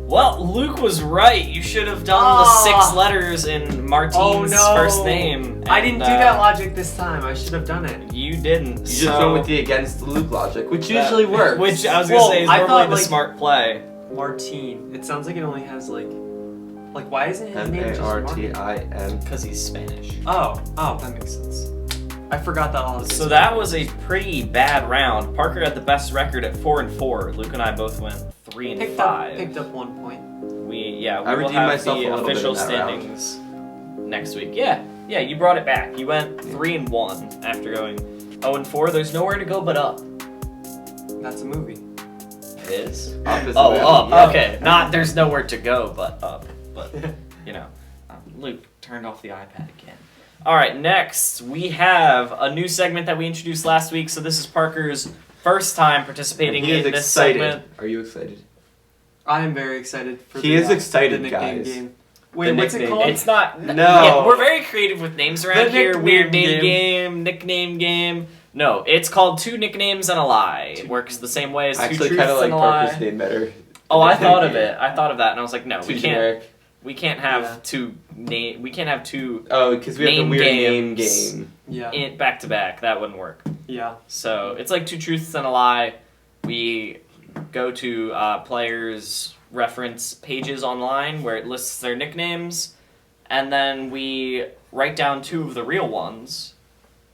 Well, Luke was right. You should have done the 6 letters in Martin's Oh, no. first name. I didn't and, do that logic this time. I should have done it. You didn't. You just went with the against Luke logic, which usually works. Which I was gonna Well, say is I normally thought, the like- smart play. Martine. It sounds like it only has like why isn't his name just Martin? Martin. Because he's Spanish. Oh, that makes sense. I forgot that all. So that was a pretty bad round. Parker had the best record at 4-4. Luke and I both went 3 and picked 5. up 1 point. We I will redeemed have myself a the little bit official in that round. standings next week. Yeah, you brought it back. You went 3 and 1 after going 0 and 4. There's nowhere to go but up. That's a movie. It is. Up is Oh, the way. up. Yeah. Okay. Not there's nowhere to go but up. But Luke turned off the iPad again. All right. Next, we have a new segment that we introduced last week. So this is Parker's first time participating And he is in this excited. segment. Are you excited? I am very excited for He is excited, the nickname guys. game. Wait, what's it nickname called? It's not. No. Yeah, we're very creative with names around The here. nickname Weird name game. game, nickname game. No, it's called 2 Nicknames and a Lie. It works the same way as 2 I actually Truths kind of like and a Lie. Parker's name better. Oh, I thought of it. I thought of that, and I was like, no, Too we can't. generic. We can't have Yeah. We can't have 2 Oh, because we have Name the weird name games. game. Yeah. back to back. That wouldn't work. Yeah. So it's like 2 Truths and a Lie. We go to players' reference pages online where it lists their nicknames, and then we write down 2 of the real ones,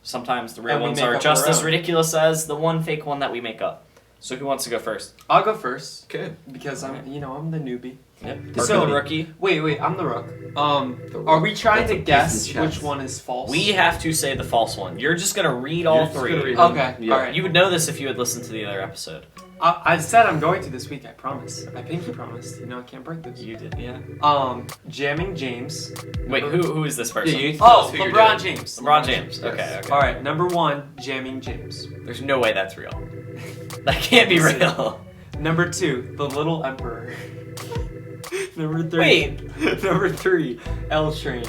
Sometimes the real And we ones make are up just our as own. ridiculous as the one fake one that we make up. So who wants to go first? I'll go first Okay. because I'm the newbie. Yep. So- So the rookie. Wait, I'm the rook. The Are rook. we trying That's to a guess piece of chess. which one is false? We have to say the false one. You're just gonna read You're all just three. gonna read them. Okay, Yeah. alright. You would know this if you had listened to the other episode. I said I'm going to this week. I promise. I pinky promised. You know I can't break this. You did, yeah. Jamming James. Wait, who is this person? Yeah, you need to tell Oh, us who you're LeBron doing. James. LeBron James. Yes. Okay, okay. All right, number 1, jamming James. There's no way that's real. That can't be real. Number 2, the Little Emperor. Number 3. Wait. Number 3, L Train.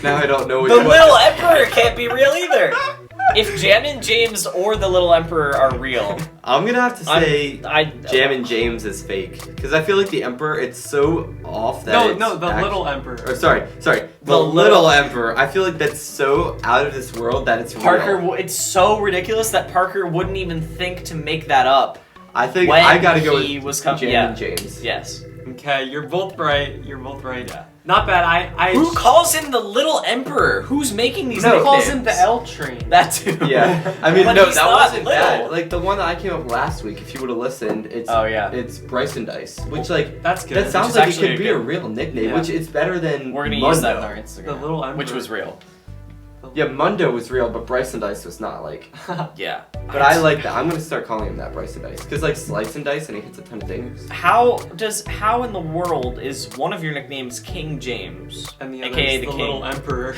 Now I don't know which The one. Little Emperor can't be real either. If Jammin' James or the Little Emperor are real, I'm gonna have to say I Jammin' James is fake because I feel like the Emperor. It's so off that. No, the it's Little Emperor. Or sorry, the The little Emperor. I feel like that's so out of this world that it's Parker, real. it's so ridiculous that Parker wouldn't even think to make that up. I think when I gotta go he with was com- Jammin' yeah. James. Yes. Okay, you're both right. Yeah. Not bad. I Who calls him the Little Emperor? Who's making these No. Who nicknames? calls him the L Train? That too. Yeah, I mean, But no, he's that not wasn't little. bad. Like the one that I came up with last week. If you would have listened, it's Oh, yeah. it's Bryson Dice, which like That's good. that sounds is like it actually could a be a good- real nickname, Yeah. which it's better than We're gonna Mundo. use that on our Instagram. The Little Emperor. Which was real. Yeah, Mundo was real, but Bryson Dice was not. Like, Yeah. but I like that. I'm gonna start calling him that Bryson Dice because like slice and dice, and he hits a ton of things. How in the world is one of your nicknames King James? And the other AKA is the the King. Little Emperor.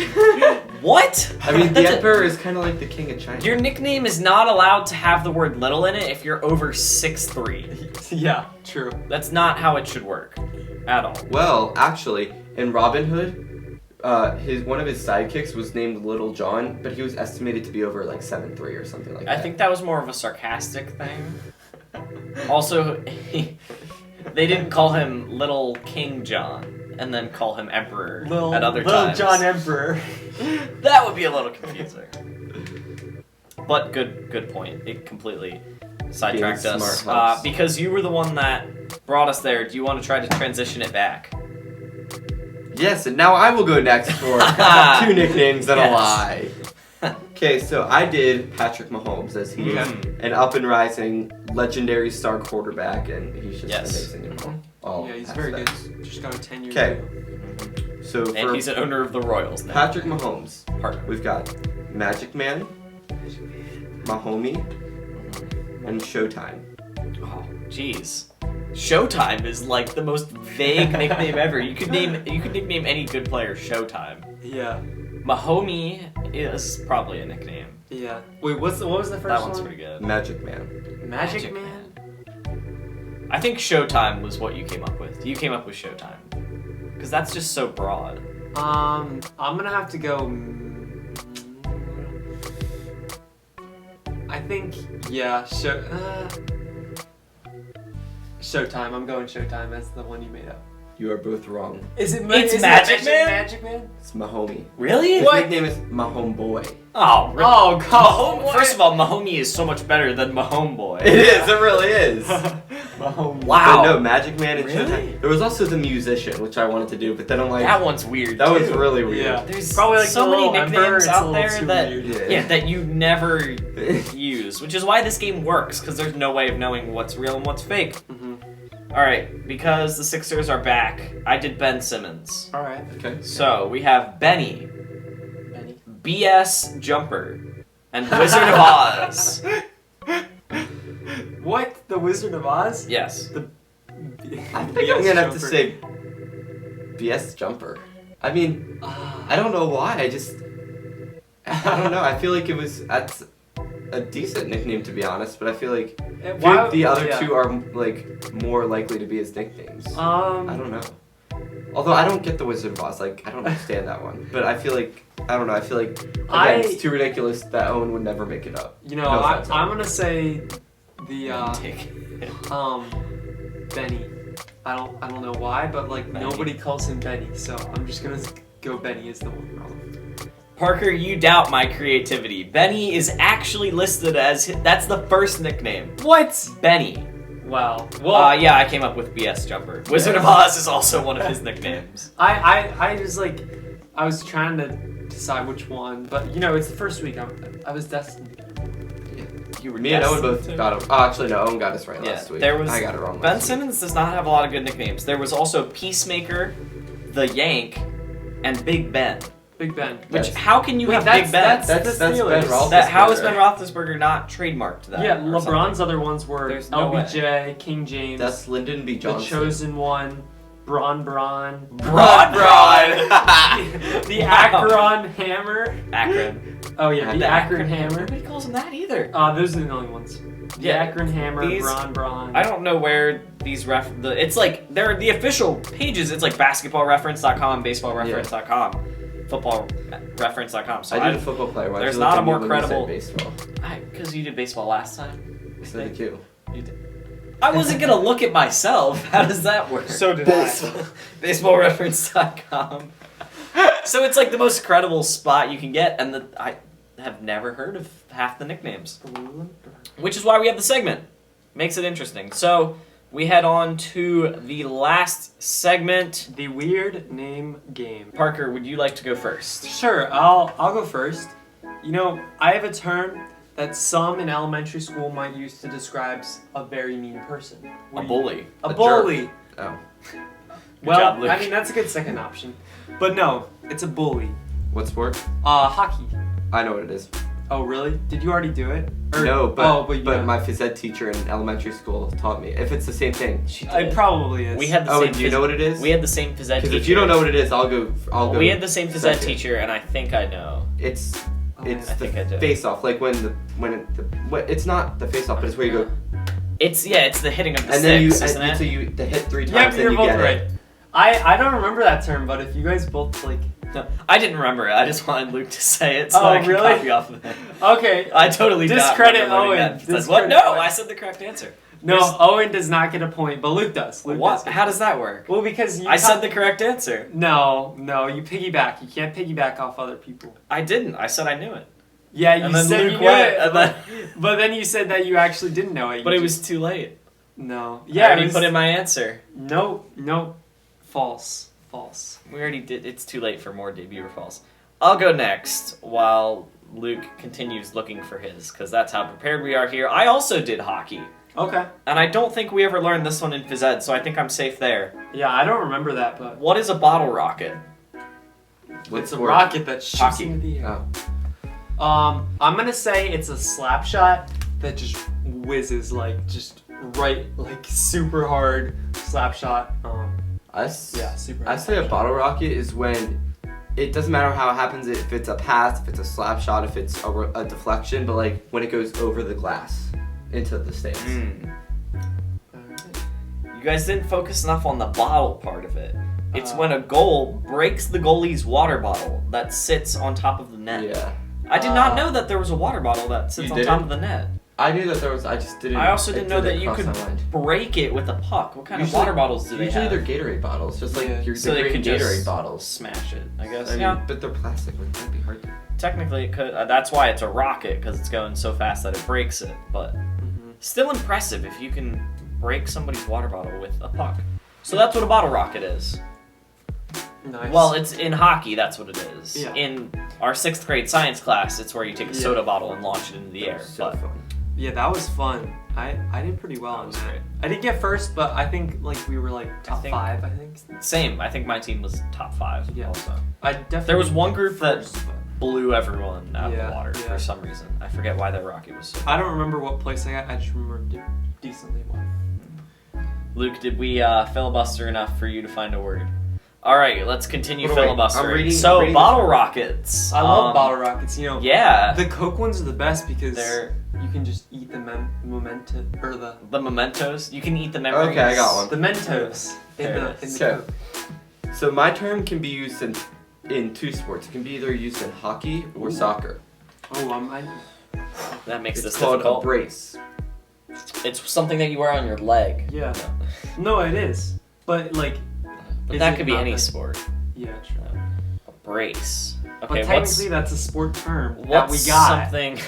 What? I mean, the That's a- Emperor is kind of like the King of China. Your nickname is not allowed to have the word little in it if you're over 6'3". Yeah, true. That's not how it should work. At all. Well, actually, in Robin Hood, one of his sidekicks was named Little John, but he was estimated to be over like 7'3" or something like that. I think that was more of a sarcastic thing. Also, they didn't call him Little King John and then call him Emperor at other times. John Emperor. That would be a little confusing. But good point. It completely sidetracked Being us. smart helps. Because you were the one that brought us there. Do you want to try to transition it back? Yes, and now I will go next for two nicknames and a Yes. lie. Okay, so I did Patrick Mahomes as he's Mm. an up and rising legendary star quarterback, and he's just Yes. amazing in all Yeah, he's very good. aspects. Just got a 10-year Okay. deal. So And for he's an owner of the Royals now. Patrick Mahomes, Partner. we've got Magic Man, Mahomie, and Showtime. Oh, jeez. Showtime is like the most vague nickname ever. You could nickname any good player Showtime. Yeah. Mahomie is probably a nickname. Yeah. Wait, what was the first That one? one's pretty good. Magic Man. Magic Man? I think Showtime was what you came up with. You came up with Showtime. Because that's just so broad. I'm gonna have to go. I think Showtime. I'm going Showtime. That's the one you made up. You are both wrong. Is it? It's Magic Man? Magic Man? It's Mahomie. Really? His What? nickname is Mahomeboy. Oh, really? Oh God! Mahome, first of all, Mahomie is so much better than Mahomeboy. It is. It really is. Mahomes. Wow. But no, Magic Man and Really? Showtime. There was also the musician, which I wanted to do, but then I'm like, That one's weird. that was too. really weird. Yeah. There's Probably like so the many Little Emperor, nicknames it's a out little there too that weird. that you never use, which is why this game works because there's no way of knowing what's real and what's fake. Mm-hmm. All right, because the Sixers are back, I did Ben Simmons. All right. Okay. So we have Benny, Benny. BS Jumper, and Wizard of Oz. What? The Wizard of Oz? Yes. I think I'm gonna have to say BS Jumper. I mean, I don't know why. I don't know. I feel like that's a decent nickname to be honest, but I feel like the other two are like more likely to be his nicknames. I don't know. Although I don't get the Wizard of Oz, like I don't understand that one. But I feel like I don't know. I feel like again, it's too ridiculous that Owen would never make it up. You know, No offense, I'm gonna say the Take- Benny. I don't know why, but like Benny. nobody calls him Benny, so I'm just gonna go Benny is the one wrong. Parker, you doubt my creativity. Benny is actually listed as that's the first nickname. What? Benny. Wow. Well, Yeah, I came up with BS Jumper. Wizard of Oz is also one of his nicknames. I was like, I was trying to decide which one. But you know, it's the first week. I was destined. You were Me and Owen both destined got it. Oh, actually, no. Owen got us right last week. There was, I got it wrong Ben last week. Simmons does not have a lot of good nicknames. There was also Peacemaker, the Yank, and Big Ben. Big Ben. Which, how can you Wait, have that's- Big Ben? that's- Ben Roethlisberger. How is Ben Roethlisberger not trademarked to that? Yeah, or LeBron's something? other ones were There's no LBJ, King James, That's Lyndon B. the Johnson. Chosen One, Bron, Broad. the Akron Hammer. Akron. Oh yeah, the Akron Hammer. Nobody calls him that either. Those are the only ones. The Yeah, Akron Hammer, these- Bron. I don't know where these it's like they're the official pages. It's like basketballreference.com, baseballreference.com, footballreference.com. So I did a football player. Why'd there's you look not at a me more when you said credible- baseball? because you did baseball last time. So did you. You did. I wasn't gonna look at myself. How does that work? So did Baseballreference.com. So it's like the most credible spot you can get, and I have never heard of half the nicknames. Which is why we have the segment. Makes it interesting. So we head on to the last segment. The weird name game. Parker, would you like to go first? Sure, I'll go first. You know, I have a term that some in elementary school might use to describe a very mean person. A bully. A A bully. Oh. Well, job, Luke. I mean that's a good second option. But no, it's a bully. What sport? Hockey. I know what it is. Oh really? Did you already do it? No, but you know. my phys ed teacher in elementary school taught me. If it's the same thing. It probably is. We had the Oh, same. do you know what it is? We had the same phys ed Because teacher. if you don't know what it is, I'll go. We had the same phys ed second. teacher, and I think I know. It's Oh, it's I the think I do. face off, like it's not the face off, but it's where you go, It's the hitting of the and then sticks, isn't it? so you the hit 3 times, Yeah, but then you're you both get right. it. I don't remember that term, but if you guys both like. No, I didn't remember it. I just wanted Luke to say it so Oh, I could really? copy off of it. Okay. I totally Discredit don't remember Owen. what he meant. Discredit What? No, Owen. I said the correct answer. No, There's- Owen does not get a point, but Luke does. Luke What? does. How does that work? Well, because you I said the correct answer. No, you piggyback. You can't piggyback off other people. I didn't. I said I knew it. Yeah, you And then said Luke you knew went, it, and then- but then you said that you actually didn't know it. You But it just- was too late. No. I Yeah, already it was, put in my answer. No. False. We already did. It's too late for more debut or false. I'll go next while Luke continues looking for his, because that's how prepared we are here. I also did hockey, Okay. and I don't think we ever learned this one in phys ed, so I think I'm safe there. Yeah, I don't remember that, but What is a bottle rocket? What it's a sport? rocket that shoots Hockey. into the air. Oh. I'm gonna say it's a slap shot that just whizzes like super hard slap shot. Yeah, super. I say a bottle rocket is when it doesn't matter how it happens, if it's a pass, if it's a slap shot, if it's a deflection, but like when it goes over the glass into the stands. You guys didn't focus enough on the bottle part of it. It's when a goal breaks the goalie's water bottle that sits on top of the net. Yeah. I did not know that there was a water bottle that sits You on top didn't? of the net. I knew that there was. I just didn't. I also it didn't know that you cross could my mind. break it with a puck. What kind of Usually- water bottles do they Usually have? they're Gatorade bottles, just like Yeah. your So they green could just Gatorade bottles. Smash it, I guess. I mean, Yeah, but they're plastic. Like, that'd be hard to. technically it could. That's why it's a rocket, because it's going so fast that it breaks it. But still impressive if you can break somebody's water bottle with a puck. So that's what a bottle rocket is. Nice. Well, it's in hockey, that's what it is. Yeah. In our 6th grade science class, it's where you take a Yeah. soda bottle and launch it into the air. So But fun. yeah, that was fun. I did pretty well That on was that. great. I didn't get first, but I think like we were like top think- 5. I think. same, I think my team was top 5 Yeah. also. I definitely. There was one group that first, but blew everyone out of Yeah, the water yeah. for some reason. I forget why their rocket was so. I don't remember what place I got. I just remember decently well. Luke, did we filibuster enough for you to find a word? All right, let's continue What do I- filibustering. I'm reading- So I'm reading bottle this- rockets. I love bottle rockets. You know. Yeah, The Coke ones are the best because they're you can just eat the memento or the the mementos. You can eat the memories. Okay, I got one. the Mentos in There the it in is. the Okay. Coke. So my term can be used in 2 sports. It can be either used in hockey or soccer. Oh, That makes It's this called difficult. a brace. It's something that you wear on your leg. yeah. No, it is. But like, But Is that it could be not any like- sport. yeah, true. A brace. But Okay, technically, that's a sport term that we what's got. something?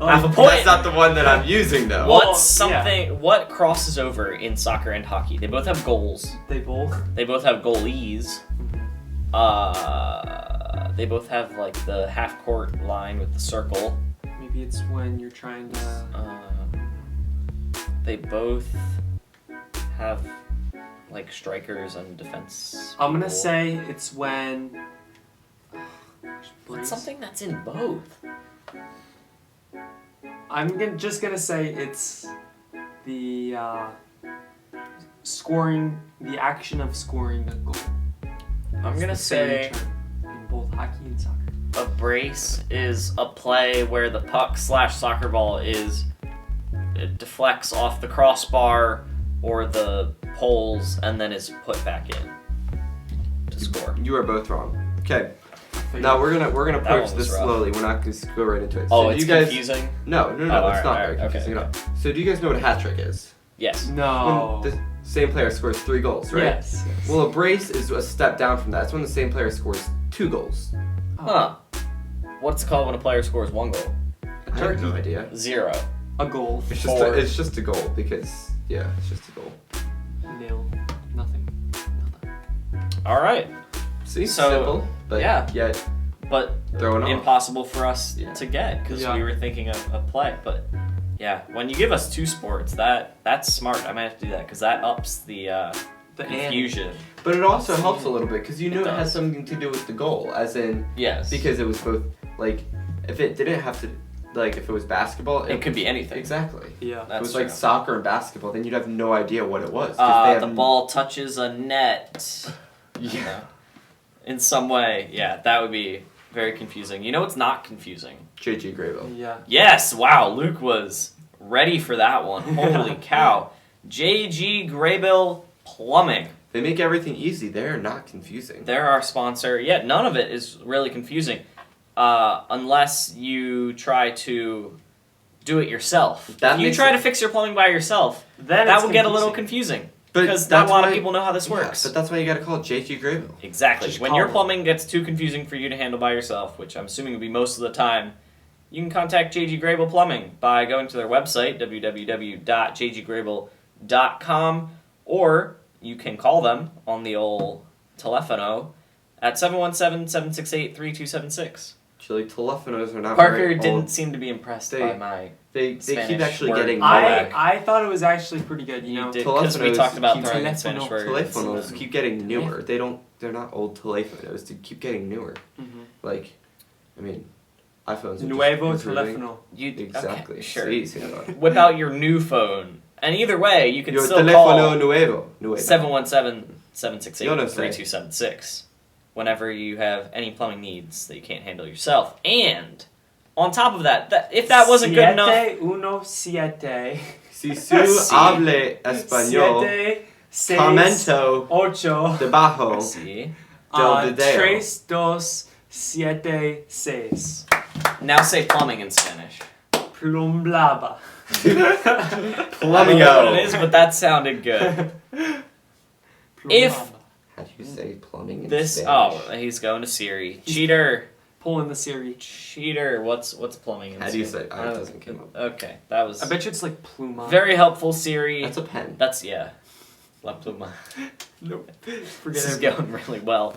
Oh, Half a point. That's not the one that I'm using though. Well, What's something? What crosses over in soccer and hockey? They both have goals. They both. They both have goalies. They both have like the half court line with the circle. Maybe it's when you're trying to. They both have like strikers and defense. I'm gonna people. say it's when. What's something that's in both? Just gonna say it's the scoring, the action of scoring a goal. I'm It's gonna the same say term in both hockey and soccer. a brace is a play where the puck/soccer ball it deflects off the crossbar or the poles and then is put back in to score. You are both wrong. Okay. Now we're gonna That approach one was this rough. slowly. We're not gonna go right into it. Oh, So do it's you guys, confusing? No, Oh, it's alright, not very alright, confusing okay, at all. So do you guys know what a hat trick is? Yes. No. When the same player scores 3 goals, right? Yes. Well, a brace is a step down from that. It's when the same player scores 2 goals. Huh. What's it called when a player scores 1 goal? I have no idea. 0. A goal. It's just a goal because it's just a goal. Nil. Nothing. All right. See, So, simple, but yeah. yet But throwing off. impossible for us Yeah. to get because Yeah. we were thinking of a play. But yeah, when you give us 2 sports, that's smart. I might have to do that because that ups the confusion. But it also helps a little bit because you It know it has does. something to do with the goal, as in Yes. because it was both like if it didn't have to like if it was basketball, it could be anything. exactly. Yeah. If That's it was true. like soccer and basketball, then you'd have no idea what it was. 'Cause they have The ball touches a net. You know, in some way, yeah, that would be very confusing. You know what's not confusing? JG Graybill. Yeah. Yes, wow, Luke was ready for that one. Holy cow. JG Graybill Plumbing. They make everything easy. They're not confusing. They're our sponsor. Yeah, none of it is really confusing. Unless you try to do it yourself. That If you makes try it- to fix your plumbing by yourself, Then that it's will get a little confusing. confusing. But Because not that's a lot of why- people know how this Yeah, works. but that's why you gotta call it JG Graybill. Exactly. Just When call your them. plumbing gets too confusing for you to handle by yourself, which I'm assuming will be most of the time, you can contact JG Graybill Plumbing by going to their website, www.jggraybill.com, or you can call them on the old telefono at 717-768-3276. Actually, telephonos are not Parker very didn't old. seem to be impressed They- by my They keep Spanish actually word. getting I thought it was actually pretty good. You know. did because we Telephonos talked about keep throwing in telefono- Spanish words. telephonos keep getting newer. They're not old telephonos. They keep getting newer. Mhm. Like, I mean, iPhones. Are Nuevo just improving. telefono. You Exactly. Okay, sure. Sí, señor. Whip out your new phone, and either way, you can Your still teléfono call nuevo. 717-768-3276 whenever you have any plumbing needs that you can't handle yourself. And on top of that, if that wasn't good enough, 717. Si su hable español, 7, 6, comento 8, debajo see, del video. 3, 2, 7, 6. now say plumbing in Spanish. Plumblaba. I don't know what it is, but that sounded good. If How do you say plumbing in this, Spanish? he's going to Siri. Cheater. Pulling the Siri. Cheater. What's plumbing in How do you Spanish? say? It doesn't come up. Okay, that was I bet you it's like pluma. very helpful, Siri. That's a pen. That's yeah. La pluma. Nope. Forget This is it. going really well.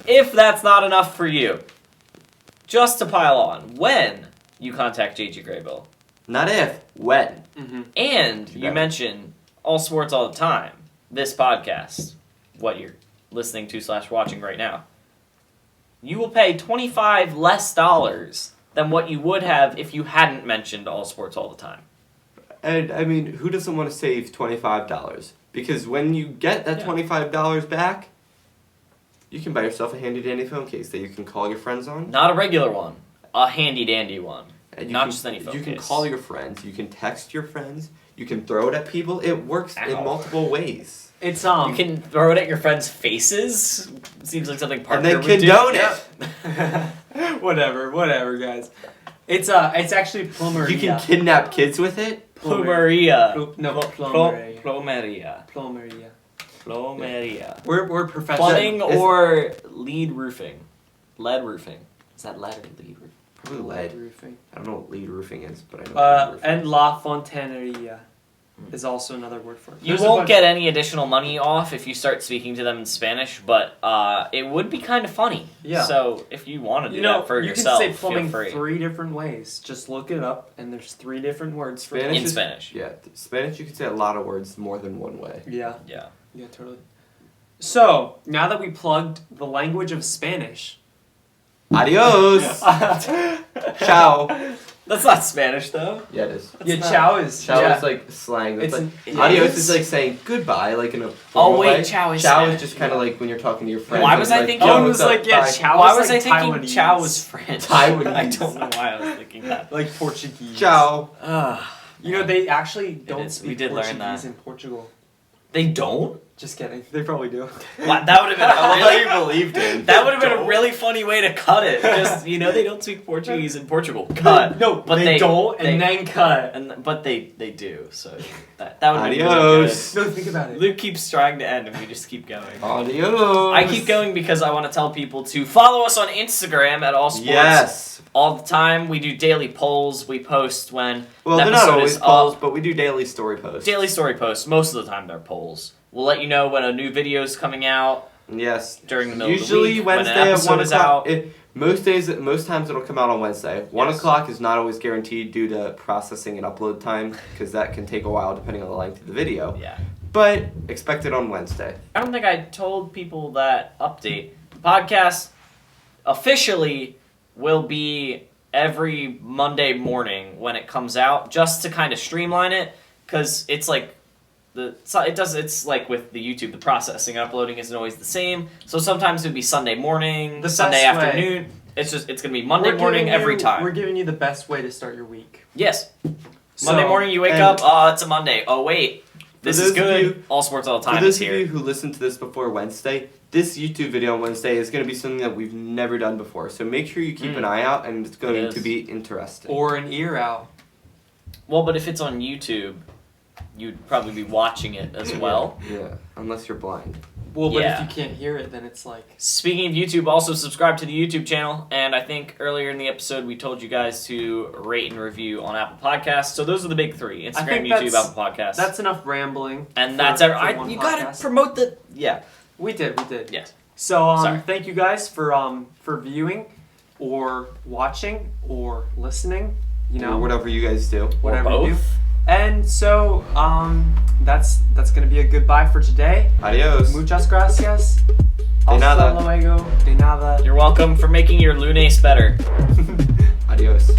If that's not enough for you, just to pile on, when you contact JG Graybill, Not if, when. Mhm. and you Yeah. mention All Sports All the Time, this podcast, what you're listening to / watching right now, you will pay $25 less than what you would have if you hadn't mentioned All Sports All the Time. And I mean, who doesn't want to save $25? Because when you get that Yeah. $25 back, you can buy yourself a handy dandy phone case that you can call your friends on. Not a regular one, a handy dandy one. And you Not can, just any phone You can case. call your friends. You can text your friends. You can throw it at people. It works in Ow. multiple ways. It's You can throw it at your friends' faces. Seems like something Parker And then would condone do. it. whatever, guys. It's actually plumeria. You can kidnap kids with it. Plumeria. Plumeria. Plumeria. Plumeria. Plumeria. We're professional. Plumbing Is- or lead roofing? Lead roofing. Is that lead or lead roofing? Probably lead. roofing. I don't know what lead roofing is, but I know lead roofing. And la fontaneria. is also another word for it. You There's a won't bunch- get any additional money off if you start speaking to them in Spanish, but it would be kind of funny. Yeah. So if you want to do You know, that for you yourself, can say plumbing feel free. 3 different ways. Just look it up, and there's 3 different words for Spanish In is- Spanish. Yeah, Spanish you can say a lot of words more than one way. Yeah. Yeah. Yeah, totally. So, now that we plugged the language of Spanish. Adios. Ciao. That's not Spanish though. Yeah, it is. Yeah, not- ciao is. Ciao yeah. is like slang. It's It's like, an- adios it's- is like saying goodbye, like in a Oh formal wait, way. ciao is Ciao Spanish. is just kind of like when you're talking to your friends. Why and was I like, thinking- yo, Owen what's was up, like, yeah, bye. ciao Why was was I like thinking Taiwanese. ciao was French? Taiwanese. I don't know why I was thinking that. Like Portuguese. Ciao. You know, they actually don't is. speak We did learn Portuguese that. in Portugal. They don't? Just kidding. They probably do. Wow, that would have been a really believed him. That would have been a really funny way to cut it. Just they don't speak Portuguese in Portugal. Cut. No, But they, they- don't, they- and then cut. But they do. So that would have been really Adios. No, think about good. it. Luke keeps trying to end, and we just keep going. Adios. I keep going because I want to tell people to follow us on Instagram at All Sports. Yes. All the time. We do daily polls. We post when Well, an they're not episode always is polls, up. but we do daily story posts. Daily story posts. Most of the time they're polls. We'll let you know when a new video is coming out Yes. during the middle Usually of the week. Wednesday when an at episode 1 is o'clock. out. Most times it'll come out on Wednesday. 1 Yes. o'clock is not always guaranteed due to processing and upload time, because that can take a while depending on the length of the video. Yeah. But expect it on Wednesday. I don't think I told people that update. The podcast officially will be every Monday morning when it comes out, just to kind of streamline it, because it's like it's like with the YouTube, the processing and uploading isn't always the same. So sometimes it'd be Sunday morning, The Sunday best way. afternoon. It's gonna be Monday We're morning giving every you- time. We're giving you the best way to start your week. Yes. So- Monday morning you wake and- up, oh, it's a Monday. Oh wait, this For is those of good. you- All Sports All the For Time those is of here. you who listen to this before Wednesday, this YouTube video on Wednesday is going to be something that we've never done before. So make sure you keep an eye out, and it's going It to is. be interesting. Or an ear out. Well, but if it's on YouTube, you'd probably be watching it as well. Yeah, unless you're blind. Well, but Yeah. if you can't hear it, then it's like... Speaking of YouTube, also subscribe to the YouTube channel. And I think earlier in the episode, we told you guys to rate and review on Apple Podcasts. So those are the big 3. Instagram, think YouTube, that's- Apple Podcasts. That's enough rambling. and for- that's for our... one You gotta podcast. promote the... Yeah. We did. Yes. So, Sorry. thank you guys for viewing, or watching, or listening. You know, Or whatever you guys do. whatever or both. you do. And so, that's gonna be a goodbye for today. Adios. Muchas gracias. De nada. Hasta luego. De nada. You're welcome for making your lunes better. Adios.